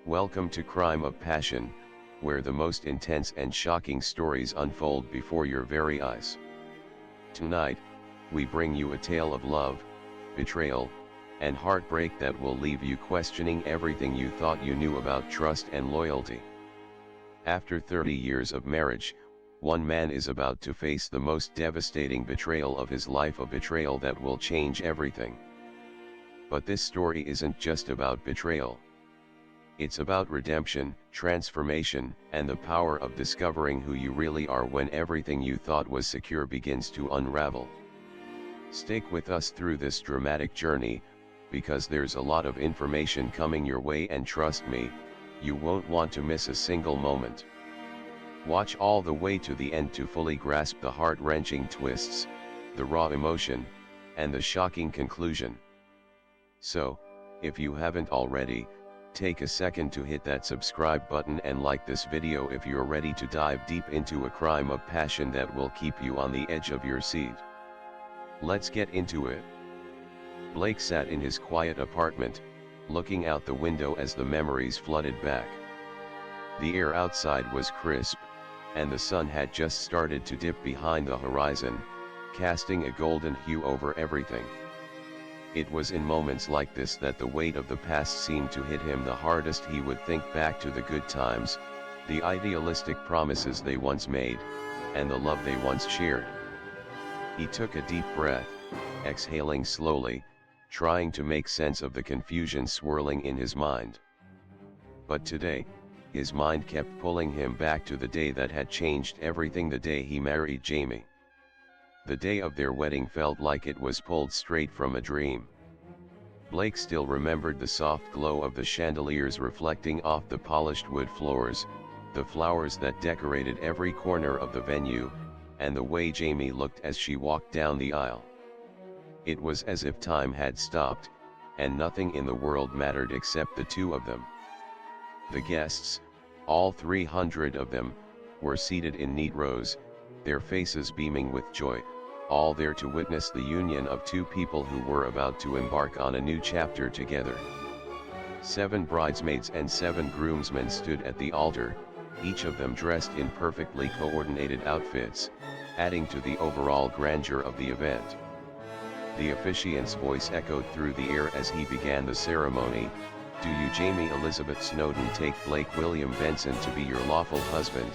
Welcome to Crime of Passion, where the most intense and shocking stories unfold before your very eyes. Tonight, we bring you a tale of love, betrayal, and heartbreak that will leave you questioning everything you thought you knew about trust and loyalty. After 30 years of marriage, one man is about to face the most devastating betrayal of his life, a betrayal that will change everything. But this story isn't just about betrayal. It's about redemption, transformation, and the power of discovering who you really are when everything you thought was secure begins to unravel. Stick with us through this dramatic journey, because there's a lot of information coming your way, and trust me, you won't want to miss a single moment. Watch all the way to the end to fully grasp the heart-wrenching twists, the raw emotion, and the shocking conclusion. So, if you haven't already, take a second to hit that subscribe button and like this video if you're ready to dive deep into a crime of passion that will keep you on the edge of your seat. Let's get into it. Blake sat in his quiet apartment, looking out the window as the memories flooded back. The air outside was crisp, and the sun had just started to dip behind the horizon, casting a golden hue over everything. It was in moments like this that the weight of the past seemed to hit him the hardest. He would think back to the good times, the idealistic promises they once made, and the love they once shared. He took a deep breath, exhaling slowly, trying to make sense of the confusion swirling in his mind. But today, his mind kept pulling him back to the day that had changed everything, the day he married Jamie. The day of their wedding felt like it was pulled straight from a dream. Blake still remembered the soft glow of the chandeliers reflecting off the polished wood floors, the flowers that decorated every corner of the venue, and the way Jamie looked as she walked down the aisle. It was as if time had stopped, and nothing in the world mattered except the two of them. The guests, all 300 of them, were seated in neat rows, their faces beaming with joy, all there to witness the union of two people who were about to embark on a new chapter together. 7 bridesmaids and 7 groomsmen stood at the altar, each of them dressed in perfectly coordinated outfits, adding to the overall grandeur of the event. The officiant's voice echoed through the air as he began the ceremony. "Do you, Jamie Elizabeth Snowden, take Blake William Benson to be your lawful husband,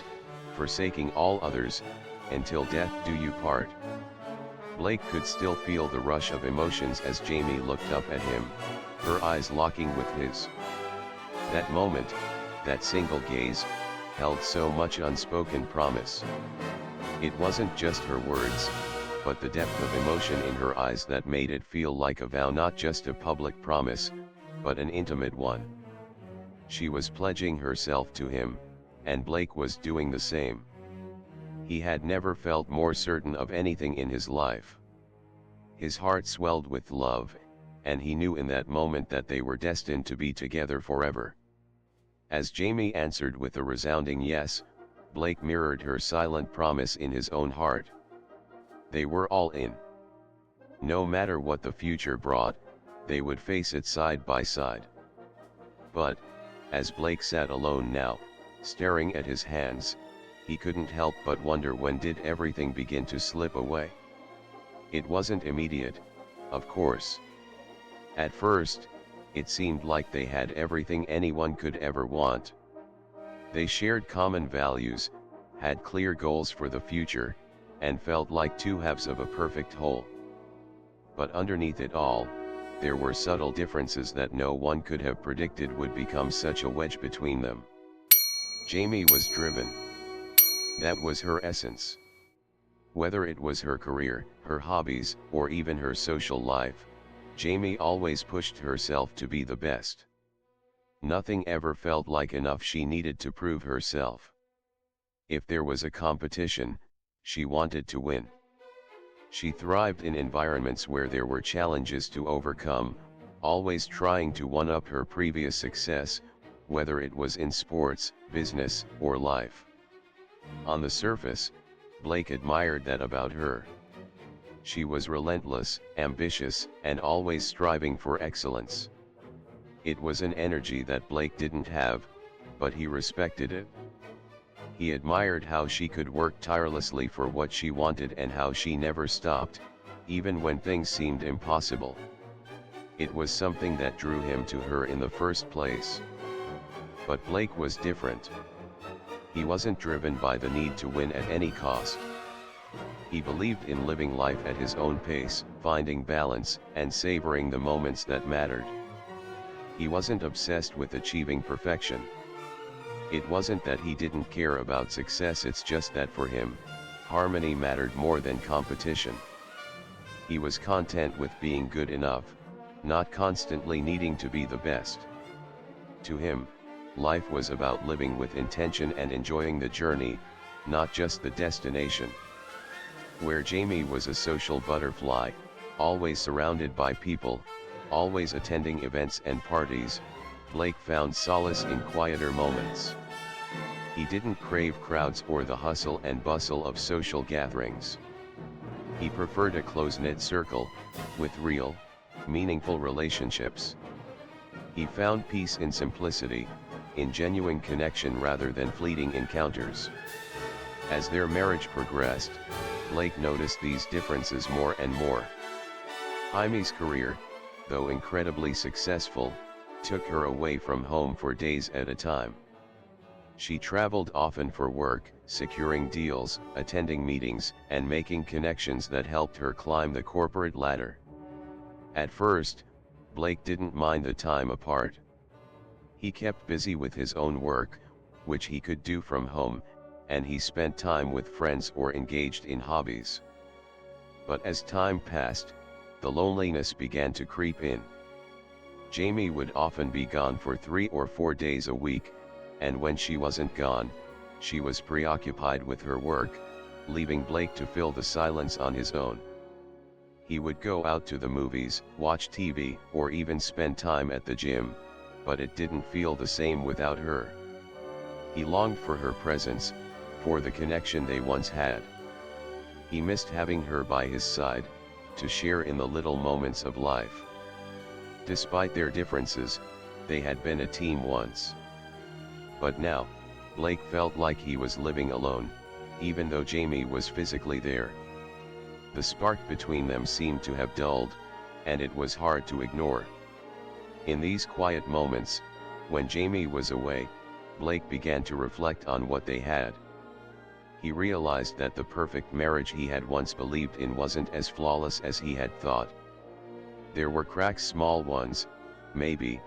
forsaking all others, until death do you part?" Blake could still feel the rush of emotions as Jamie looked up at him, her eyes locking with his. That moment, that single gaze, held so much unspoken promise. It wasn't just her words, but the depth of emotion in her eyes that made it feel like a vow, not just a public promise, but an intimate one. She was pledging herself to him, and Blake was doing the same. He had never felt more certain of anything in his life. His heart swelled with love, and he knew in that moment that they were destined to be together forever. As Jamie answered with a resounding yes, Blake mirrored her silent promise in his own heart. They were all in. No matter what the future brought, they would face it side by side. But, as Blake sat alone now, staring at his hands, he couldn't help but wonder, when did everything begin to slip away? It wasn't immediate, of course. At first, it seemed like they had everything anyone could ever want. They shared common values, had clear goals for the future, and felt like two halves of a perfect whole. But underneath it all, there were subtle differences that no one could have predicted would become such a wedge between them. Jamie was driven. That was her essence. Whether it was her career, her hobbies, or even her social life, Jamie always pushed herself to be the best. Nothing ever felt like enough. She needed to prove herself. If there was a competition, she wanted to win. She thrived in environments where there were challenges to overcome, always trying to one-up her previous success, whether it was in sports, business, or life. On the surface, Blake admired that about her. She was relentless, ambitious, and always striving for excellence. It was an energy that Blake didn't have, but he respected it. He admired how she could work tirelessly for what she wanted and how she never stopped, even when things seemed impossible. It was something that drew him to her in the first place. But Blake was different. He wasn't driven by the need to win at any cost. He believed in living life at his own pace, finding balance, and savoring the moments that mattered. He wasn't obsessed with achieving perfection. It wasn't that he didn't care about success, it's just that for him, harmony mattered more than competition. He was content with being good enough, not constantly needing to be the best. To him, life was about living with intention and enjoying the journey, not just the destination. Where Jamie was a social butterfly, always surrounded by people, always attending events and parties, Blake found solace in quieter moments. He didn't crave crowds or the hustle and bustle of social gatherings. He preferred a close-knit circle, with real, meaningful relationships. He found peace in simplicity, in genuine connection rather than fleeting encounters. As their marriage progressed, Blake noticed these differences more and more. Jaime's career, though incredibly successful, took her away from home for days at a time. She traveled often for work, securing deals, attending meetings, and making connections that helped her climb the corporate ladder. At first, Blake didn't mind the time apart. He kept busy with his own work, which he could do from home, and he spent time with friends or engaged in hobbies. But as time passed, the loneliness began to creep in. Jamie would often be gone for 3 or 4 days a week, and when she wasn't gone, she was preoccupied with her work, leaving Blake to fill the silence on his own. He would go out to the movies, watch TV, or even spend time at the gym, but it didn't feel the same without her. He longed for her presence, for the connection they once had. He missed having her by his side, to share in the little moments of life. Despite their differences, they had been a team once. But now, Blake felt like he was living alone, even though Jamie was physically there. The spark between them seemed to have dulled, and it was hard to ignore. In these quiet moments, when Jamie was away, Blake began to reflect on what they had. He realized that the perfect marriage he had once believed in wasn't as flawless as he had thought. There were cracks, small ones, maybe,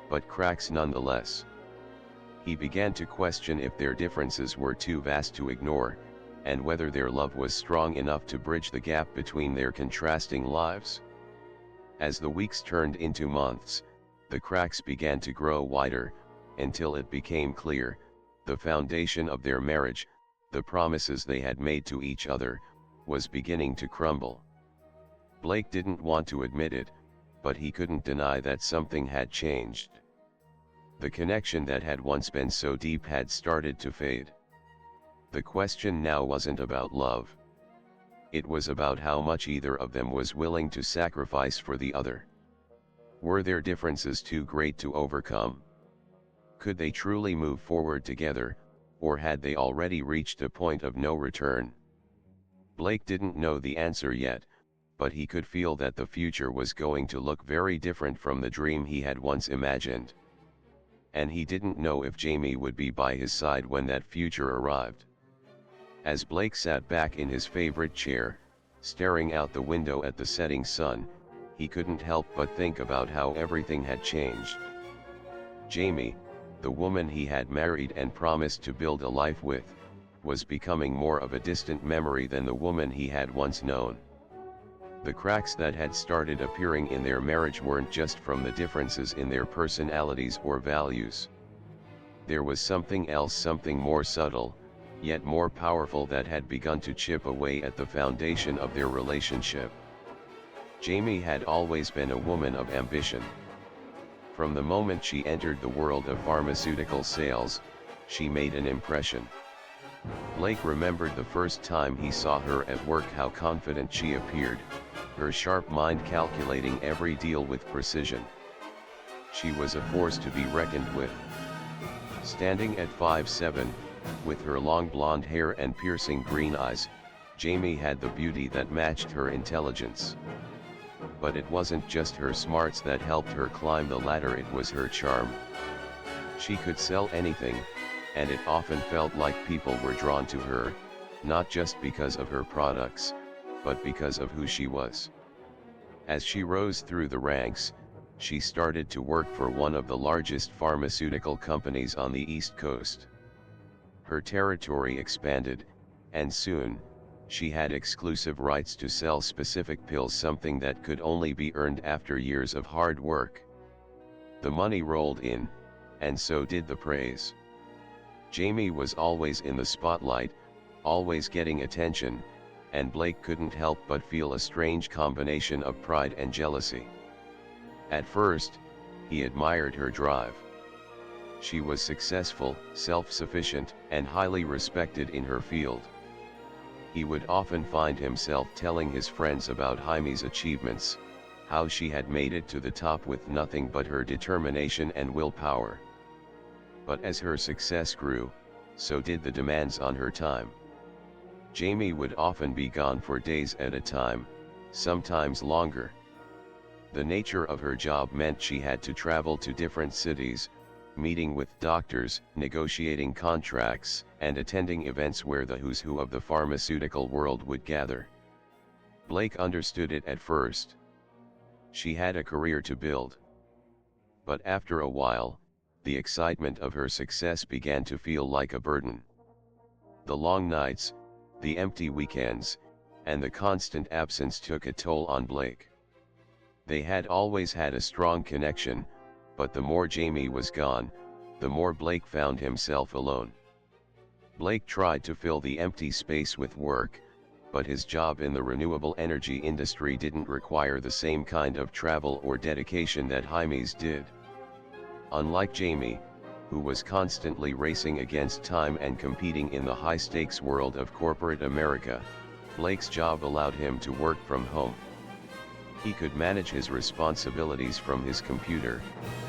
but cracks nonetheless. He began to question if their differences were too vast to ignore, and whether their love was strong enough to bridge the gap between their contrasting lives. As the weeks turned into months, the cracks began to grow wider, until it became clear, the foundation of their marriage, the promises they had made to each other, was beginning to crumble. Blake didn't want to admit it, but he couldn't deny that something had changed. The connection that had once been so deep had started to fade. The question now wasn't about love. It was about how much either of them was willing to sacrifice for the other. Were their differences too great to overcome? Could they truly move forward together, or had they already reached a point of no return? Blake didn't know the answer yet, but he could feel that the future was going to look very different from the dream he had once imagined. And he didn't know if Jamie would be by his side when that future arrived. As Blake sat back in his favorite chair, staring out the window at the setting sun, he couldn't help but think about how everything had changed. Jamie, the woman he had married and promised to build a life with, was becoming more of a distant memory than the woman he had once known. The cracks that had started appearing in their marriage weren't just from the differences in their personalities or values. There was something else, something more subtle, yet more powerful, that had begun to chip away at the foundation of their relationship. Jamie had always been a woman of ambition. From the moment she entered the world of pharmaceutical sales, she made an impression. Blake remembered the first time he saw her at work, how confident she appeared, her sharp mind calculating every deal with precision. She was a force to be reckoned with. Standing at 5'7", with her long blonde hair and piercing green eyes, Jamie had the beauty that matched her intelligence. But it wasn't just her smarts that helped her climb the ladder, it was her charm. She could sell anything, and it often felt like people were drawn to her, not just because of her products, but because of who she was. As she rose through the ranks, she started to work for one of the largest pharmaceutical companies on the East Coast. Her territory expanded, and soon, she had exclusive rights to sell specific pills, something that could only be earned after years of hard work. The money rolled in, and so did the praise. Jamie was always in the spotlight, always getting attention, and Blake couldn't help but feel a strange combination of pride and jealousy. At first, he admired her drive. She was successful, self-sufficient, and highly respected in her field. He would often find himself telling his friends about Jaime's achievements, how she had made it to the top with nothing but her determination and willpower. But as her success grew, so did the demands on her time. Jamie would often be gone for days at a time, sometimes longer. The nature of her job meant she had to travel to different cities, meeting with doctors, negotiating contracts, and attending events where the who's who of the pharmaceutical world would gather. Blake understood it at first. She had a career to build. But after a while, the excitement of her success began to feel like a burden. The long nights, the empty weekends, and the constant absence took a toll on Blake. They had always had a strong connection, but the more Jamie was gone, the more Blake found himself alone. Blake tried to fill the empty space with work, but his job in the renewable energy industry didn't require the same kind of travel or dedication that Jaime's did. Unlike Jamie, who was constantly racing against time and competing in the high-stakes world of corporate America, Blake's job allowed him to work from home. He could manage his responsibilities from his computer,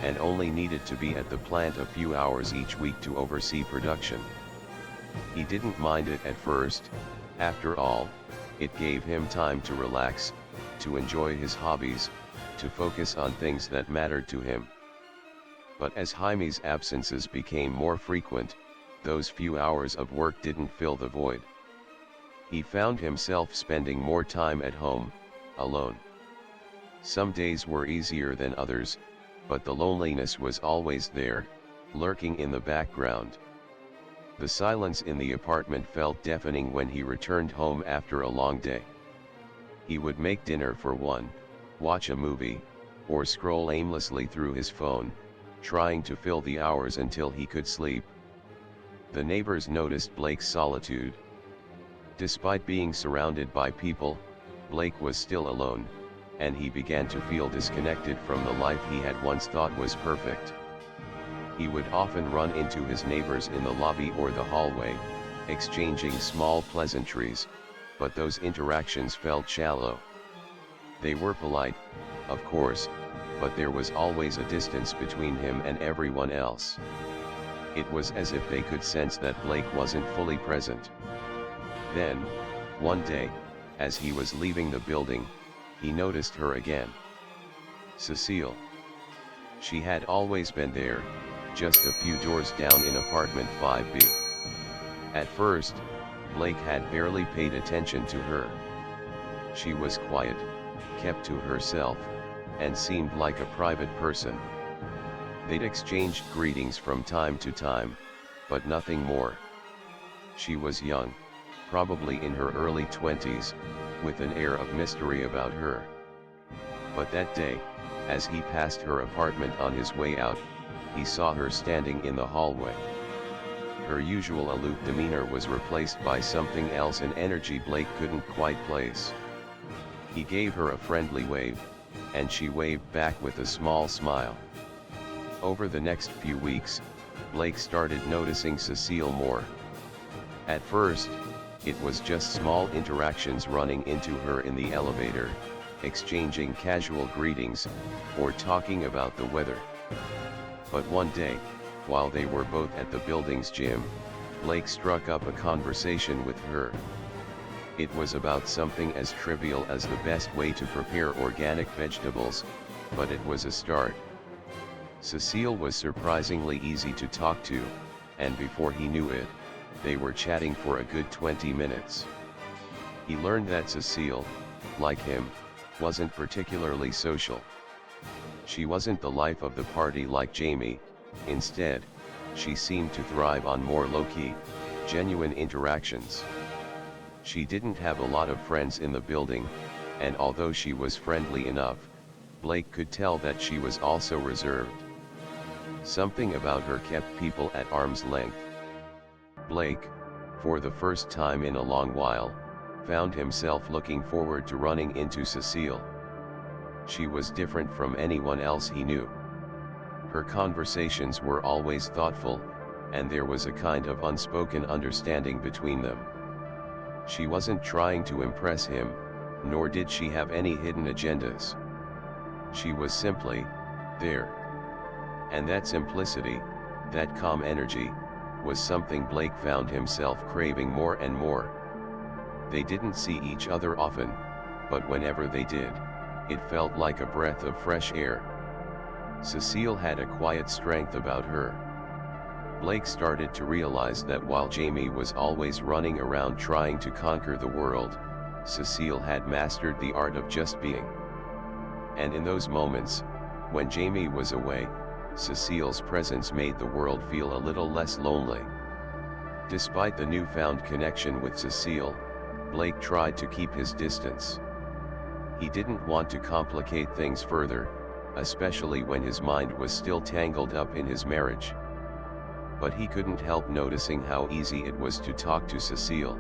and only needed to be at the plant a few hours each week to oversee production. He didn't mind it at first. After all, it gave him time to relax, to enjoy his hobbies, to focus on things that mattered to him. But as Jaime's absences became more frequent, those few hours of work didn't fill the void. He found himself spending more time at home, alone. Some days were easier than others, but the loneliness was always there, lurking in the background. The silence in the apartment felt deafening when he returned home after a long day. He would make dinner for one, watch a movie, or scroll aimlessly through his phone, trying to fill the hours until he could sleep. The neighbors noticed Blake's solitude. Despite being surrounded by people, Blake was still alone, and he began to feel disconnected from the life he had once thought was perfect. He would often run into his neighbors in the lobby or the hallway, exchanging small pleasantries, but those interactions felt shallow. They were polite, of course, but there was always a distance between him and everyone else. It was as if they could sense that Blake wasn't fully present. Then, one day, as he was leaving the building, he noticed her again. Cecile. She had always been there, just a few doors down in apartment 5B. At first, Blake had barely paid attention to her. She was quiet, kept to herself, and seemed like a private person. They'd exchanged greetings from time to time, but nothing more. She was young, probably in her early 20s, with an air of mystery about her. But that day, as he passed her apartment on his way out, he saw her standing in the hallway. Her usual aloof demeanor was replaced by something else, an energy Blake couldn't quite place. He gave her a friendly wave, and she waved back with a small smile. Over the next few weeks, Blake started noticing Cecile more. At first, it was just small interactions, running into her in the elevator, exchanging casual greetings, or talking about the weather. But one day, while they were both at the building's gym, Blake struck up a conversation with her. It was about something as trivial as the best way to prepare organic vegetables, but it was a start. Cecile was surprisingly easy to talk to, and before he knew it, they were chatting for a good 20 minutes. He learned that Cecile, like him, wasn't particularly social. She wasn't the life of the party like Jamie. Instead, she seemed to thrive on more low-key, genuine interactions. She didn't have a lot of friends in the building, and although she was friendly enough, Blake could tell that she was also reserved. Something about her kept people at arm's length. Blake, for the first time in a long while, found himself looking forward to running into Cecile. She was different from anyone else he knew. Her conversations were always thoughtful, and there was a kind of unspoken understanding between them. She wasn't trying to impress him, nor did she have any hidden agendas. She was simply there. And that simplicity, that calm energy, was something Blake found himself craving more and more. They didn't see each other often, but whenever they did, it felt like a breath of fresh air. Cecile had a quiet strength about her. Blake started to realize that while Jamie was always running around trying to conquer the world, Cecile had mastered the art of just being. And in those moments, when Jamie was away, Cecile's presence made the world feel a little less lonely. Despite the newfound connection with Cecile, Blake tried to keep his distance. He didn't want to complicate things further, especially when his mind was still tangled up in his marriage. But he couldn't help noticing how easy it was to talk to Cecile.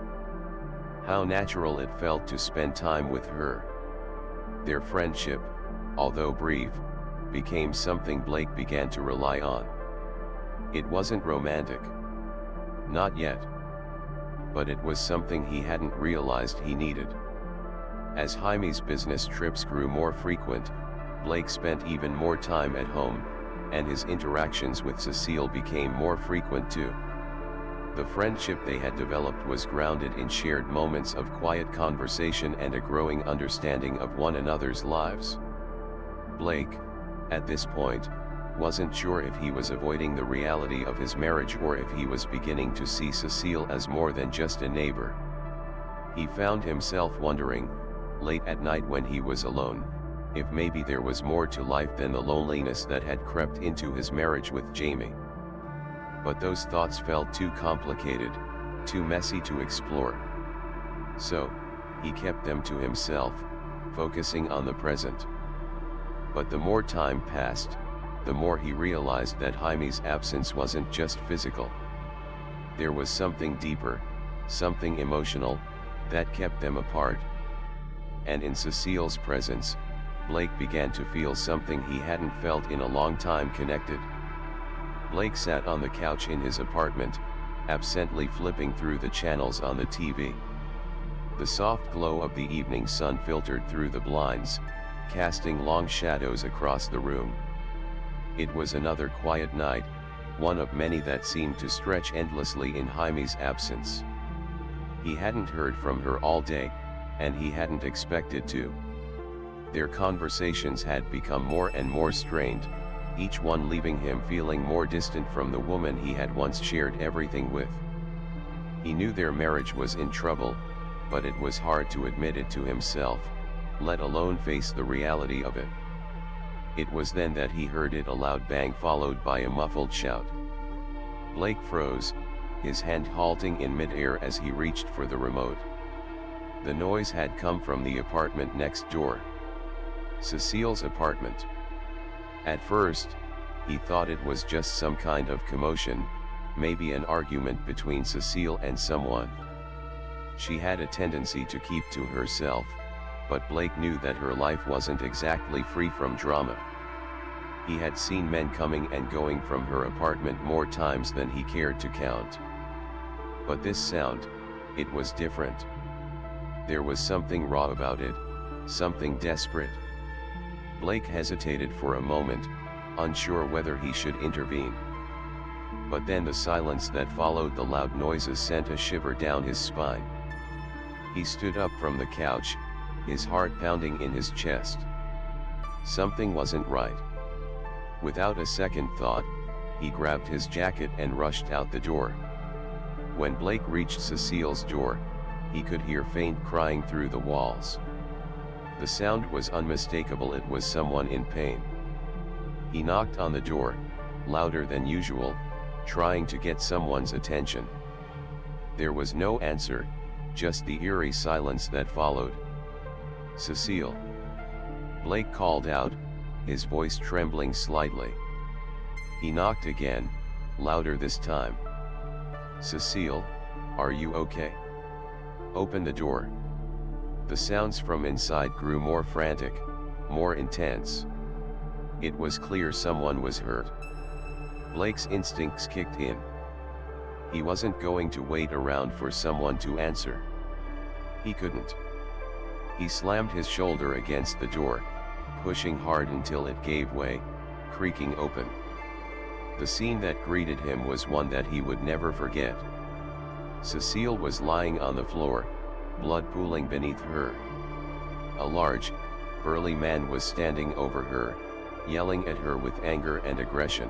How natural it felt to spend time with her. Their friendship, although brief, became something Blake began to rely on. It wasn't romantic. Not yet. But it was something he hadn't realized he needed. As Jaime's business trips grew more frequent, Blake spent even more time at home, and his interactions with Cecile became more frequent too. The friendship they had developed was grounded in shared moments of quiet conversation and a growing understanding of one another's lives. Blake, at this point, wasn't sure if he was avoiding the reality of his marriage or if he was beginning to see Cecile as more than just a neighbor. He found himself wondering, late at night when he was alone, if maybe there was more to life than the loneliness that had crept into his marriage with Jamie. But those thoughts felt too complicated, too messy to explore. So, he kept them to himself, focusing on the present. But the more time passed, the more he realized that Jaime's absence wasn't just physical. There was something deeper, something emotional, that kept them apart. And in Cecile's presence, Blake began to feel something he hadn't felt in a long time: connected. Blake sat on the couch in his apartment, absently flipping through the channels on the TV. The soft glow of the evening sun filtered through the blinds, casting long shadows across the room. It was another quiet night, one of many that seemed to stretch endlessly in Jaime's absence. He hadn't heard from her all day, and he hadn't expected to. Their conversations had become more and more strained, each one leaving him feeling more distant from the woman he had once shared everything with. He knew their marriage was in trouble, but it was hard to admit it to himself, let alone face the reality of it. It was then that he heard it, a loud bang followed by a muffled shout. Blake froze, his hand halting in mid-air as he reached for the remote. The noise had come from the apartment next door. Cecile's apartment. At first, he thought it was just some kind of commotion, maybe an argument between Cecile and someone. She had a tendency to keep to herself, but Blake knew that her life wasn't exactly free from drama. He had seen men coming and going from her apartment more times than he cared to count. But this sound, it was different. There was something raw about it, something desperate. Blake hesitated for a moment, unsure whether he should intervene. But then the silence that followed the loud noises sent a shiver down his spine. He stood up from the couch, his heart pounding in his chest. Something wasn't right. Without a second thought, he grabbed his jacket and rushed out the door. When Blake reached Cecile's door, he could hear faint crying through the walls. The sound was unmistakable. It was someone in pain. He knocked on the door, louder than usual, trying to get someone's attention. There was no answer, just the eerie silence that followed. "Cecile!" Blake called out, his voice trembling slightly. He knocked again, louder this time. "Cecile, are you okay? Open the door." The sounds from inside grew more frantic, more intense. It was clear someone was hurt. Blake's instincts kicked in. He wasn't going to wait around for someone to answer. He couldn't. He slammed his shoulder against the door, pushing hard until it gave way, creaking open. The scene that greeted him was one that he would never forget. Cecile was lying on the floor, blood pooling beneath her. A large, burly man was standing over her, yelling at her with anger and aggression.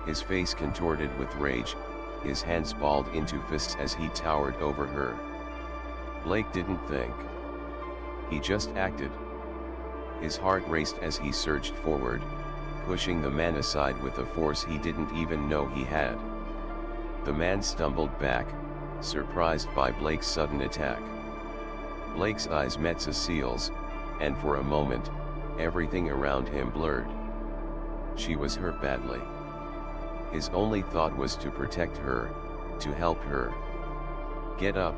His face contorted with rage, his hands balled into fists as he towered over her. Blake didn't think. He just acted. His heart raced as he surged forward, pushing the man aside with a force he didn't even know he had. The man stumbled back, surprised by Blake's sudden attack. Blake's eyes met Cecile's, and for a moment, everything around him blurred. She was hurt badly. His only thought was to protect her, to help her. "Get up,"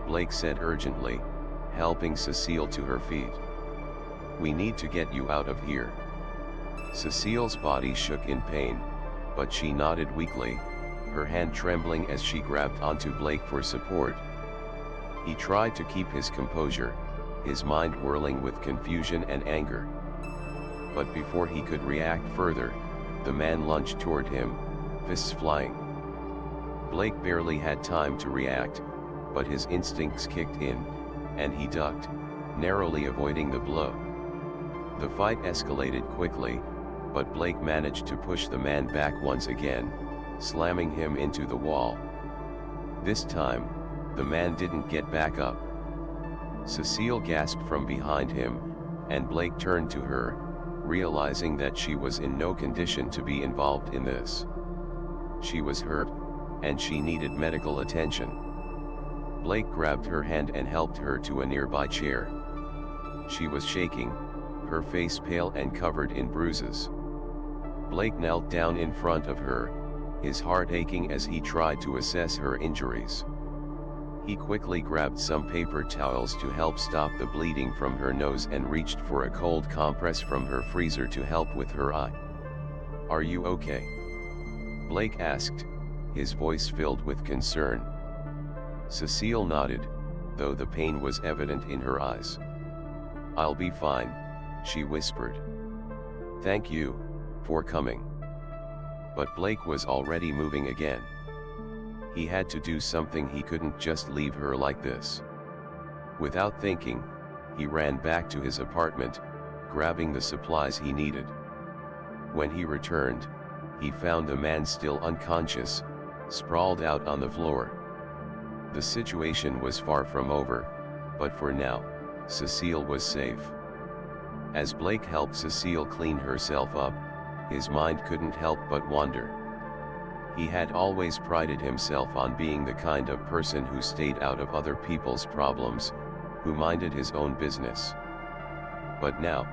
Blake said urgently, helping Cecile to her feet. "We need to get you out of here." Cecile's body shook in pain, but she nodded weakly, her hand trembling as she grabbed onto Blake for support. He tried to keep his composure, his mind whirling with confusion and anger. But before he could react further, the man lunged toward him, fists flying. Blake barely had time to react, but his instincts kicked in, and he ducked, narrowly avoiding the blow. The fight escalated quickly, but Blake managed to push the man back once again, slamming him into the wall. This time, the man didn't get back up. Cecile gasped from behind him, and Blake turned to her, realizing that she was in no condition to be involved in this. She was hurt, and she needed medical attention. Blake grabbed her hand and helped her to a nearby chair. She was shaking, her face pale and covered in bruises. Blake knelt down in front of her, his heart aching as he tried to assess her injuries. He quickly grabbed some paper towels to help stop the bleeding from her nose and reached for a cold compress from her freezer to help with her eye. "Are you okay?" Blake asked, his voice filled with concern. Cecile nodded, though the pain was evident in her eyes. "I'll be fine," she whispered. "Thank you for coming." But Blake was already moving again. He had to do something. He couldn't just leave her like this. Without thinking, he ran back to his apartment, grabbing the supplies he needed. When he returned, he found the man still unconscious, sprawled out on the floor. The situation was far from over, but for now, Cecile was safe. As Blake helped Cecile clean herself up, his mind couldn't help but wander. He had always prided himself on being the kind of person who stayed out of other people's problems, who minded his own business. But now,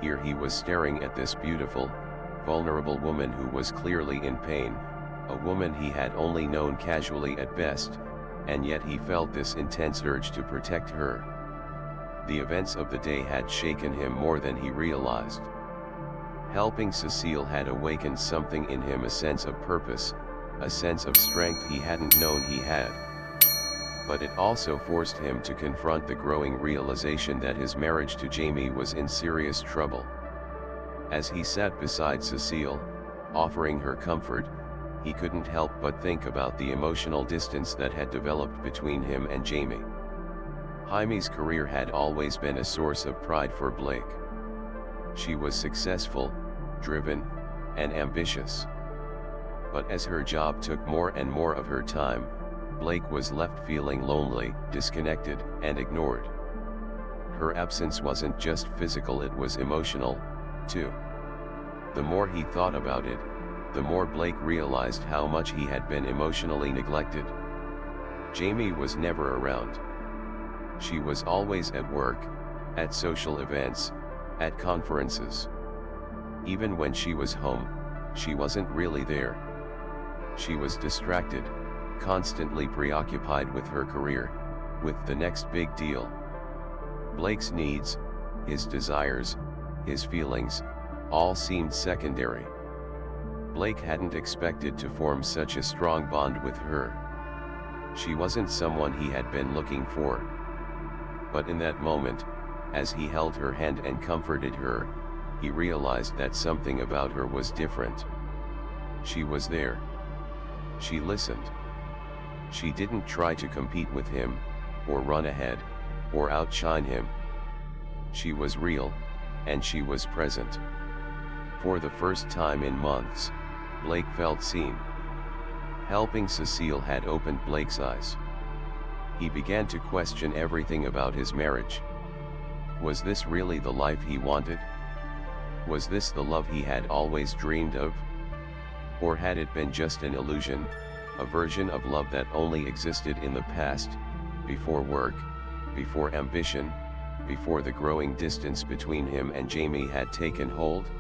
here he was staring at this beautiful, vulnerable woman who was clearly in pain, a woman he had only known casually at best, and yet he felt this intense urge to protect her. The events of the day had shaken him more than he realized. Helping Cecile had awakened something in him, a sense of purpose, a sense of strength he hadn't known he had. But it also forced him to confront the growing realization that his marriage to Jamie was in serious trouble. As he sat beside Cecile, offering her comfort, he couldn't help but think about the emotional distance that had developed between him and Jamie. Jaime's career had always been a source of pride for Blake. She was successful, driven, and ambitious. But as her job took more and more of her time, Blake was left feeling lonely, disconnected, and ignored. Her absence wasn't just physical, it was emotional, too. The more he thought about it, the more Blake realized how much he had been emotionally neglected. Jamie was never around. She was always at work, at social events, at conferences. Even when she was home, she wasn't really there. She was distracted, constantly preoccupied with her career, with the next big deal. Blake's needs, his desires, his feelings, all seemed secondary. Blake hadn't expected to form such a strong bond with her. She wasn't someone he had been looking for. But in that moment, as he held her hand and comforted her, he realized that something about her was different. She was there. She listened. She didn't try to compete with him, or run ahead, or outshine him. She was real, and she was present. For the first time in months, Blake felt seen. Helping Cecile had opened Blake's eyes. He began to question everything about his marriage. Was this really the life he wanted? Was this the love he had always dreamed of? Or had it been just an illusion, a version of love that only existed in the past, before work, before ambition, before the growing distance between him and Jamie had taken hold?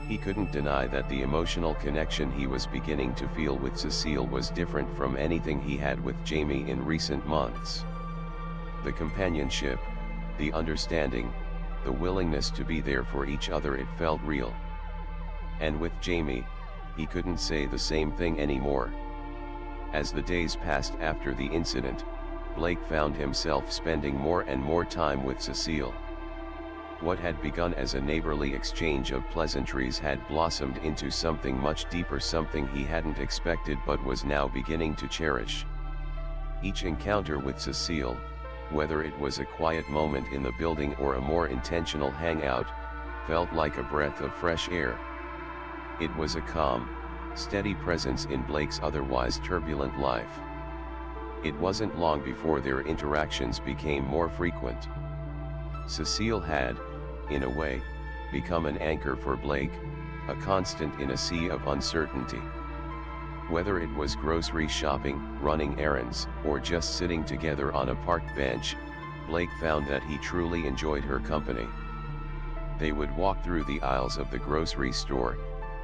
He couldn't deny that the emotional connection he was beginning to feel with Cecile was different from anything he had with Jamie in recent months. The companionship, the understanding, the willingness to be there for each other, it felt real. And with Jamie, he couldn't say the same thing anymore. As the days passed after the incident, Blake found himself spending more and more time with Cecile. What had begun as a neighborly exchange of pleasantries had blossomed into something much deeper, something he hadn't expected but was now beginning to cherish. Each encounter with Cecile, whether it was a quiet moment in the building or a more intentional hangout, felt like a breath of fresh air. It was a calm, steady presence in Blake's otherwise turbulent life. It wasn't long before their interactions became more frequent. Cecile had, in a way, become an anchor for Blake, a constant in a sea of uncertainty. Whether it was grocery shopping, running errands, or just sitting together on a park bench, Blake found that he truly enjoyed her company. They would walk through the aisles of the grocery store,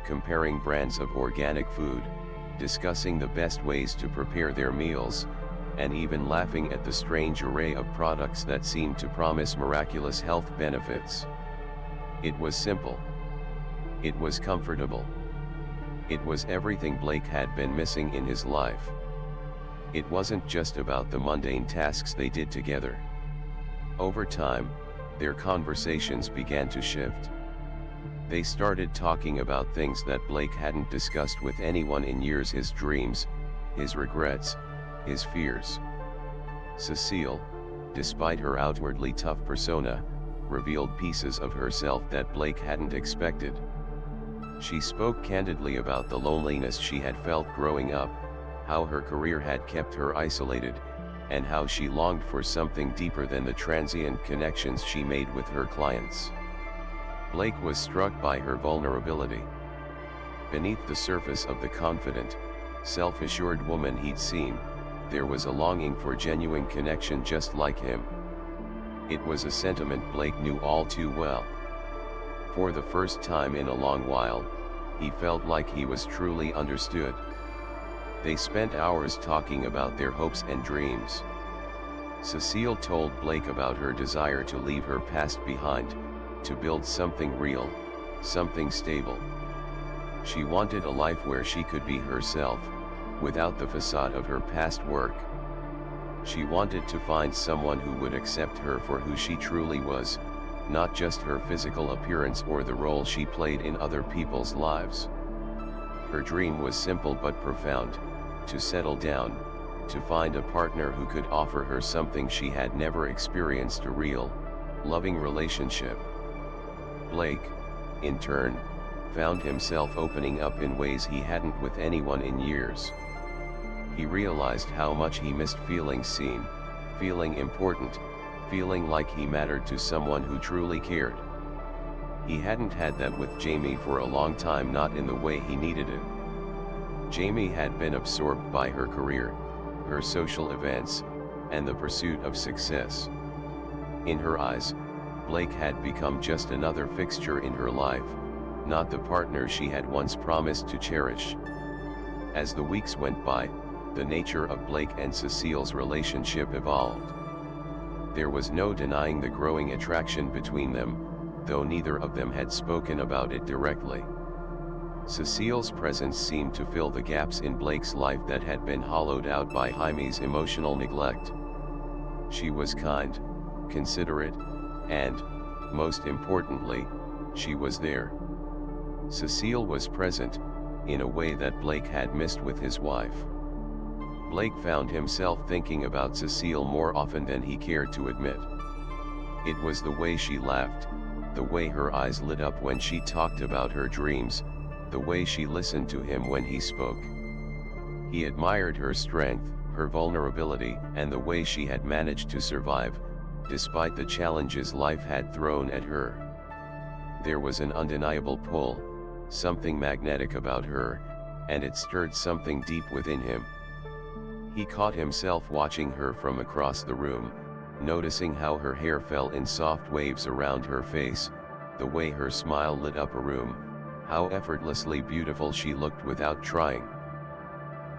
comparing brands of organic food, discussing the best ways to prepare their meals, and even laughing at the strange array of products that seemed to promise miraculous health benefits. It was simple. It was comfortable. It was everything Blake had been missing in his life. It wasn't just about the mundane tasks they did together. Over time, their conversations began to shift. They started talking about things that Blake hadn't discussed with anyone in years: his dreams, his regrets, his fears. Cecile, despite her outwardly tough persona, revealed pieces of herself that Blake hadn't expected. She spoke candidly about the loneliness she had felt growing up, how her career had kept her isolated, and how she longed for something deeper than the transient connections she made with her clients. Blake was struck by her vulnerability. Beneath the surface of the confident, self-assured woman he'd seen, there was a longing for genuine connection just like him. It was a sentiment Blake knew all too well. For the first time in a long while, he felt like he was truly understood. They spent hours talking about their hopes and dreams. Cecile told Blake about her desire to leave her past behind, to build something real, something stable. She wanted a life where she could be herself, without the facade of her past work. She wanted to find someone who would accept her for who she truly was, not just her physical appearance or the role she played in other people's lives. Her dream was simple but profound: to settle down, to find a partner who could offer her something she had never experienced: a real, loving relationship. Blake, in turn, found himself opening up in ways he hadn't with anyone in years. He realized how much he missed feeling seen, feeling important, feeling like he mattered to someone who truly cared. He hadn't had that with Jamie for a long time, not in the way he needed it. Jamie had been absorbed by her career, her social events, and the pursuit of success. In her eyes, Blake had become just another fixture in her life, not the partner she had once promised to cherish. As the weeks went by, the nature of Blake and Cecile's relationship evolved. There was no denying the growing attraction between them, though neither of them had spoken about it directly. Cecile's presence seemed to fill the gaps in Blake's life that had been hollowed out by Jaime's emotional neglect. She was kind, considerate, and, most importantly, she was there. Cecile was present, in a way that Blake had missed with his wife. Blake found himself thinking about Cecile more often than he cared to admit. It was the way she laughed, the way her eyes lit up when she talked about her dreams, the way she listened to him when he spoke. He admired her strength, her vulnerability, and the way she had managed to survive, despite the challenges life had thrown at her. There was an undeniable pull, something magnetic about her, and it stirred something deep within him. He caught himself watching her from across the room, noticing how her hair fell in soft waves around her face, the way her smile lit up a room, how effortlessly beautiful she looked without trying.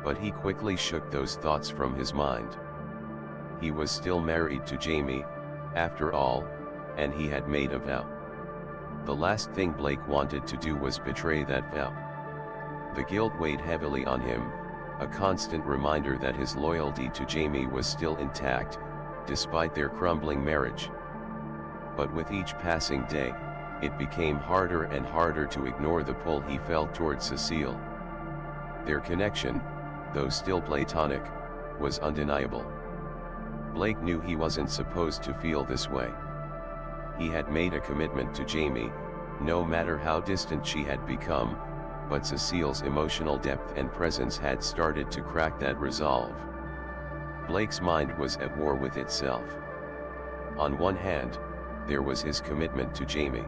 But he quickly shook those thoughts from his mind. He was still married to Jamie, after all, and he had made a vow. The last thing Blake wanted to do was betray that vow. The guilt weighed heavily on him, a constant reminder that his loyalty to Jamie was still intact, despite their crumbling marriage. But with each passing day, it became harder and harder to ignore the pull he felt towards Cecile. Their connection, though still platonic, was undeniable. Blake knew he wasn't supposed to feel this way. He had made a commitment to Jamie, no matter how distant she had become, but Cecile's emotional depth and presence had started to crack that resolve. Blake's mind was at war with itself. On one hand, there was his commitment to Jamie.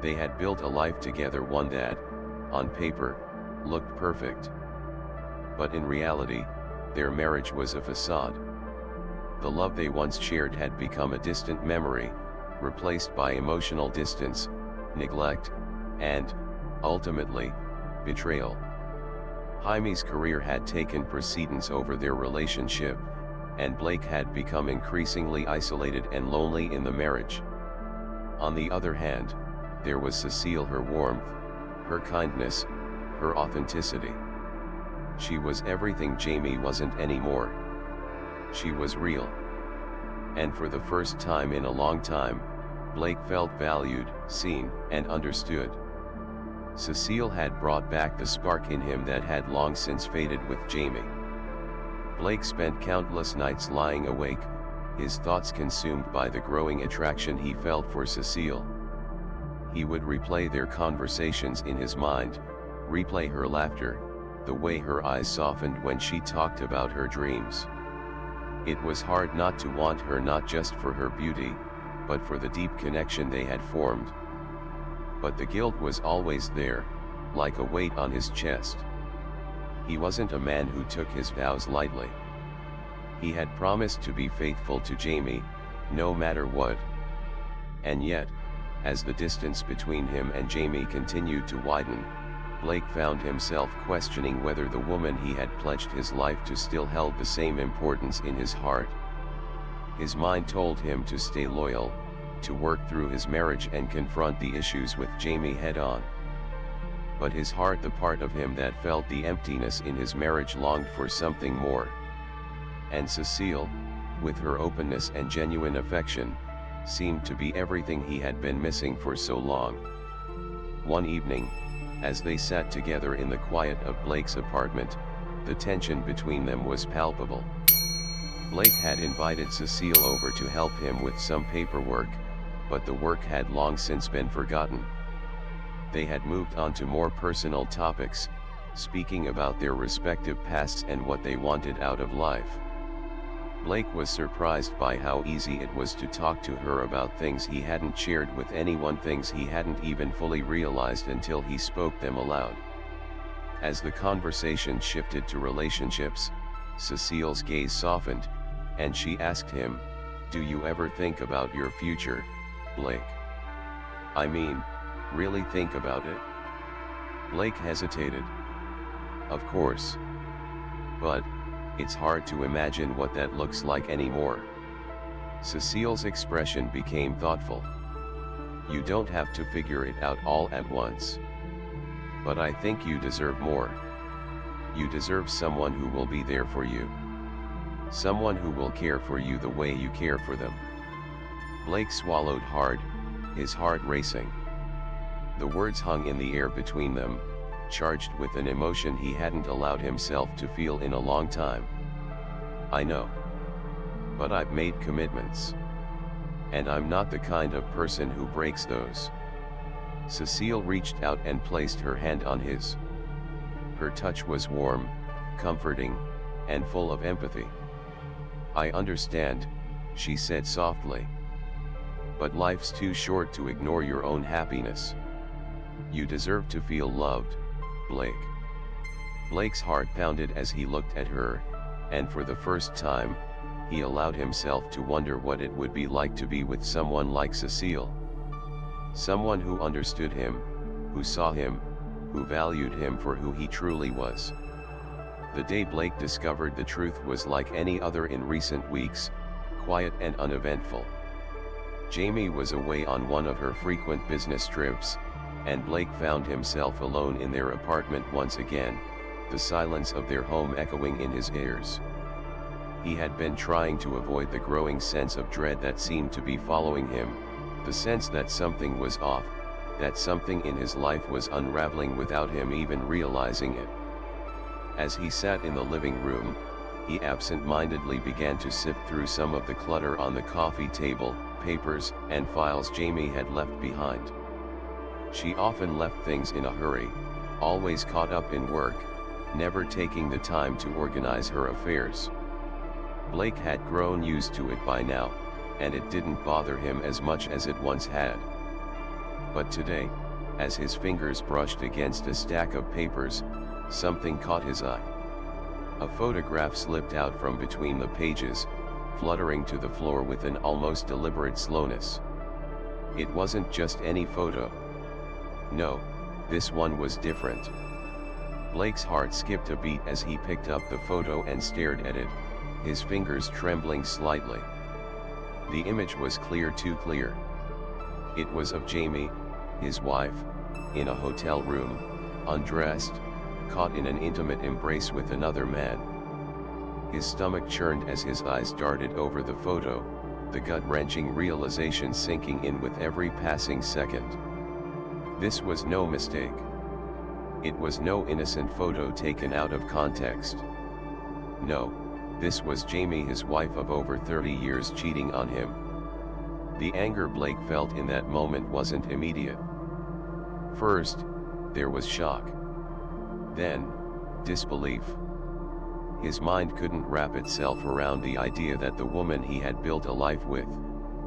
They had built a life together, one that, on paper, looked perfect. But in reality, their marriage was a facade. The love they once shared had become a distant memory, replaced by emotional distance, neglect, and, ultimately, betrayal. Jaime's career had taken precedence over their relationship, and Blake had become increasingly isolated and lonely in the marriage. On the other hand, there was Cecile, her warmth, her kindness, her authenticity. She was everything Jamie wasn't anymore. She was real. And for the first time in a long time, Blake felt valued, seen, and understood. Cecile had brought back the spark in him that had long since faded with Jamie. Blake spent countless nights lying awake, his thoughts consumed by the growing attraction he felt for Cecile. He would replay their conversations in his mind, replay her laughter, the way her eyes softened when she talked about her dreams. It was hard not to want her, not just for her beauty, but for the deep connection they had formed. But the guilt was always there, like a weight on his chest. He wasn't a man who took his vows lightly. He had promised to be faithful to Jamie, no matter what. And yet, as the distance between him and Jamie continued to widen, Blake found himself questioning whether the woman he had pledged his life to still held the same importance in his heart. His mind told him to stay loyal, to work through his marriage and confront the issues with Jamie head-on. But his heart, the part of him that felt the emptiness in his marriage, longed for something more. And Cecile, with her openness and genuine affection, seemed to be everything he had been missing for so long. One evening, as they sat together in the quiet of Blake's apartment, the tension between them was palpable. Blake had invited Cecile over to help him with some paperwork, but the work had long since been forgotten. They had moved on to more personal topics, speaking about their respective pasts and what they wanted out of life. Blake was surprised by how easy it was to talk to her about things he hadn't shared with anyone, things he hadn't even fully realized until he spoke them aloud. As the conversation shifted to relationships, Cecile's gaze softened, and she asked him, "Do you ever think about your future, Blake? I mean, really think about it?" Blake hesitated. "Of course. But it's hard to imagine what that looks like anymore." Cecile's expression became thoughtful. "You don't have to figure it out all at once. But I think you deserve more. You deserve someone who will be there for you. Someone who will care for you the way you care for them." Blake swallowed hard, his heart racing. The words hung in the air between them, charged with an emotion he hadn't allowed himself to feel in a long time. "I know. But I've made commitments. And I'm not the kind of person who breaks those." Cecile reached out and placed her hand on his. Her touch was warm, comforting, and full of empathy. "I understand," she said softly. "But life's too short to ignore your own happiness. You deserve to feel loved, Blake." Blake's heart pounded as he looked at her, and for the first time, he allowed himself to wonder what it would be like to be with someone like Cecile. Someone who understood him, who saw him, who valued him for who he truly was. The day Blake discovered the truth was like any other in recent weeks, quiet and uneventful. Jamie was away on one of her frequent business trips, and Blake found himself alone in their apartment once again, the silence of their home echoing in his ears. He had been trying to avoid the growing sense of dread that seemed to be following him, the sense that something was off, that something in his life was unraveling without him even realizing it. As he sat in the living room, he absent-mindedly began to sift through some of the clutter on the coffee table, papers and files Jamie had left behind. She often left things in a hurry, always caught up in work, never taking the time to organize her affairs. Blake had grown used to it by now, and it didn't bother him as much as it once had. But today, as his fingers brushed against a stack of papers, something caught his eye. A photograph slipped out from between the pages, fluttering to the floor with an almost deliberate slowness. It wasn't just any photo. No, this one was different. Blake's heart skipped a beat as he picked up the photo and stared at it, his fingers trembling slightly. The image was clear, too clear. It was of Jamie, his wife, in a hotel room, undressed, caught in an intimate embrace with another man. His stomach churned as his eyes darted over the photo, the gut-wrenching realization sinking in with every passing second. This was no mistake. It was no innocent photo taken out of context. No, this was Jamie, his wife of over 30 years, cheating on him. The anger Blake felt in that moment wasn't immediate. First, there was shock. Then, disbelief. His mind couldn't wrap itself around the idea that the woman he had built a life with,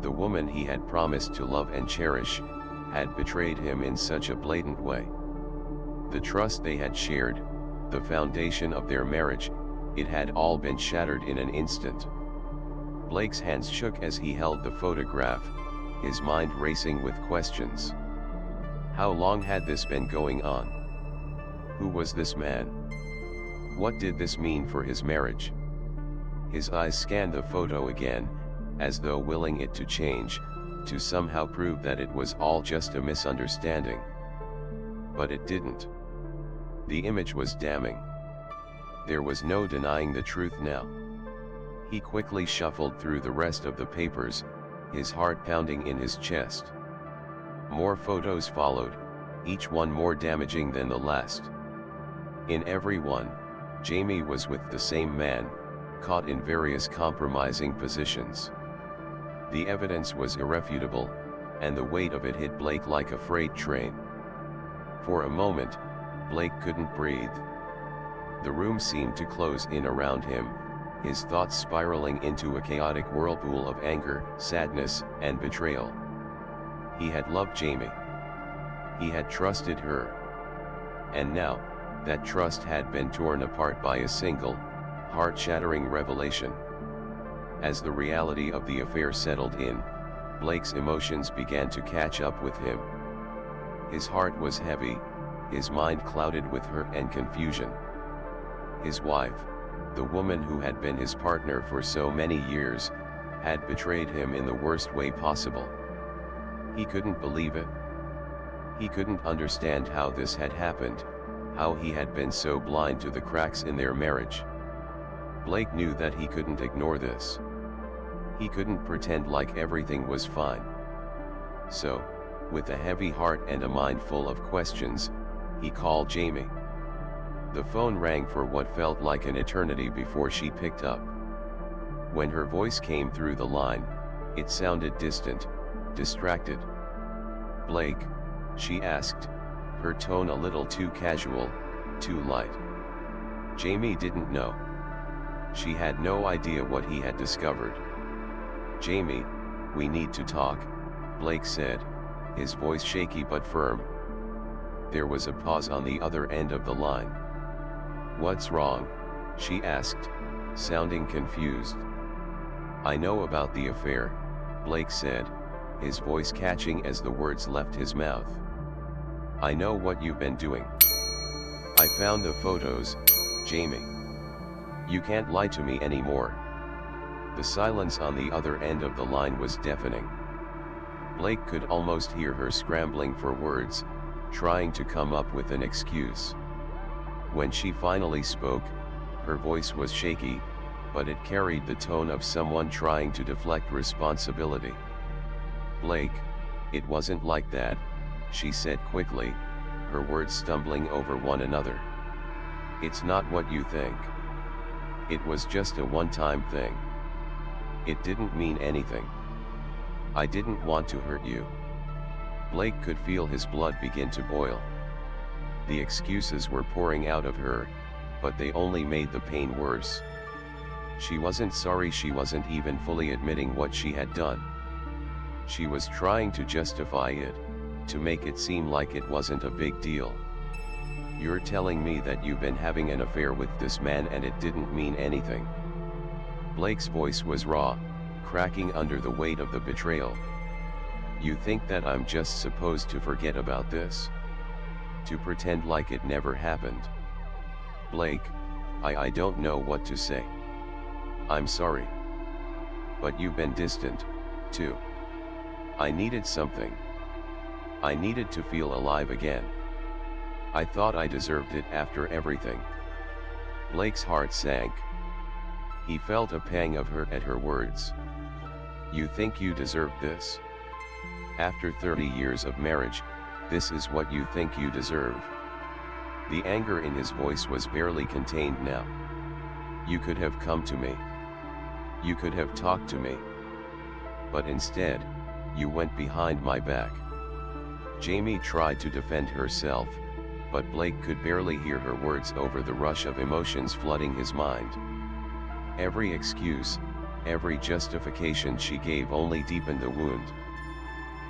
the woman he had promised to love and cherish, had betrayed him in such a blatant way. The trust they had shared, the foundation of their marriage, it had all been shattered in an instant. Blake's hands shook as he held the photograph, his mind racing with questions. How long had this been going on? Who was this man? What did this mean for his marriage? His eyes scanned the photo again, as though willing it to change, to somehow prove that it was all just a misunderstanding. But it didn't. The image was damning. There was no denying the truth now. He quickly shuffled through the rest of the papers, his heart pounding in his chest. More photos followed, each one more damaging than the last. In every one, Jamie was with the same man, caught in various compromising positions. The evidence was irrefutable, and the weight of it hit Blake like a freight train. For a moment, Blake couldn't breathe. The room seemed to close in around him, his thoughts spiraling into a chaotic whirlpool of anger, sadness, and betrayal. He had loved Jamie. He had trusted her. And now, that trust had been torn apart by a single, heart-shattering revelation. As the reality of the affair settled in, Blake's emotions began to catch up with him. His heart was heavy, his mind clouded with hurt and confusion. His wife, the woman who had been his partner for so many years, had betrayed him in the worst way possible. He couldn't believe it. He couldn't understand how this had happened, how he had been so blind to the cracks in their marriage. Blake knew that he couldn't ignore this. He couldn't pretend like everything was fine. So, with a heavy heart and a mind full of questions, he called Jamie. The phone rang for what felt like an eternity before she picked up. When her voice came through the line, it sounded distant, distracted. "Blake?" she asked, her tone a little too casual, too light. Jamie didn't know. She had no idea what he had discovered. "Jamie, we need to talk," Blake said, his voice shaky but firm. There was a pause on the other end of the line. "What's wrong?" she asked, sounding confused. "I know about the affair," Blake said, his voice catching as the words left his mouth. "I know what you've been doing. I found the photos, Jamie. You can't lie to me anymore." The silence on the other end of the line was deafening. Blake could almost hear her scrambling for words, trying to come up with an excuse. When she finally spoke, her voice was shaky, but it carried the tone of someone trying to deflect responsibility. "Blake, it wasn't like that," she said quickly, her words stumbling over one another. "It's not what you think. It was just a one-time thing. It didn't mean anything. I didn't want to hurt you." Blake could feel his blood begin to boil. The excuses were pouring out of her, but they only made the pain worse. She wasn't sorry, she wasn't even fully admitting what she had done. She was trying to justify it, to make it seem like it wasn't a big deal. "You're telling me that you've been having an affair with this man and it didn't mean anything?" Blake's voice was raw, cracking under the weight of the betrayal. "You think that I'm just supposed to forget about this? To pretend like it never happened?" "Blake, I don't know what to say. I'm sorry. But you've been distant, too. I needed something. I needed to feel alive again. I thought I deserved it after everything." Blake's heart sank. He felt a pang of hurt at her words. "You think you deserve this? After 30 years of marriage, this is what you think you deserve?" The anger in his voice was barely contained now. "You could have come to me. You could have talked to me. But instead, you went behind my back." Jamie tried to defend herself, but Blake could barely hear her words over the rush of emotions flooding his mind. Every excuse, every justification she gave only deepened the wound.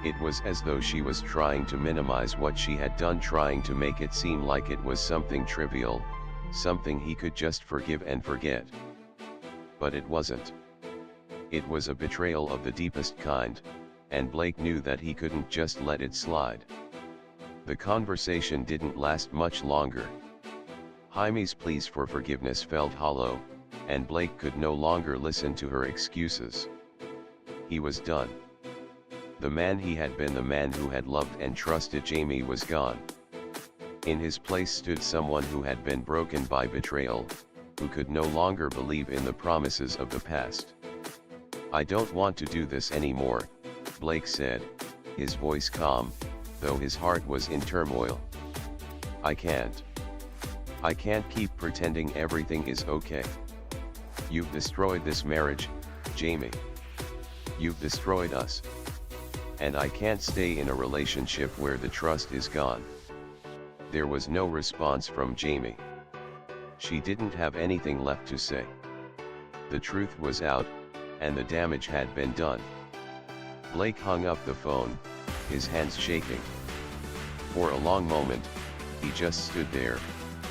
It was as though she was trying to minimize what she had done, trying to make it seem like it was something trivial, something he could just forgive and forget. But it wasn't. It was a betrayal of the deepest kind, and Blake knew that he couldn't just let it slide. The conversation didn't last much longer. Jaime's pleas for forgiveness felt hollow, and Blake could no longer listen to her excuses. He was done. The man he had been, the man who had loved and trusted Jamie, was gone. In his place stood someone who had been broken by betrayal, who could no longer believe in the promises of the past. "I don't want to do this anymore," Blake said, his voice calm, though his heart was in turmoil. I can't keep pretending everything is okay. You've destroyed this marriage, Jamie. You've destroyed us. And I can't stay in a relationship where the trust is gone." There was no response from Jamie. She didn't have anything left to say. The truth was out, and the damage had been done. Blake hung up the phone, his hands shaking. For a long moment, he just stood there,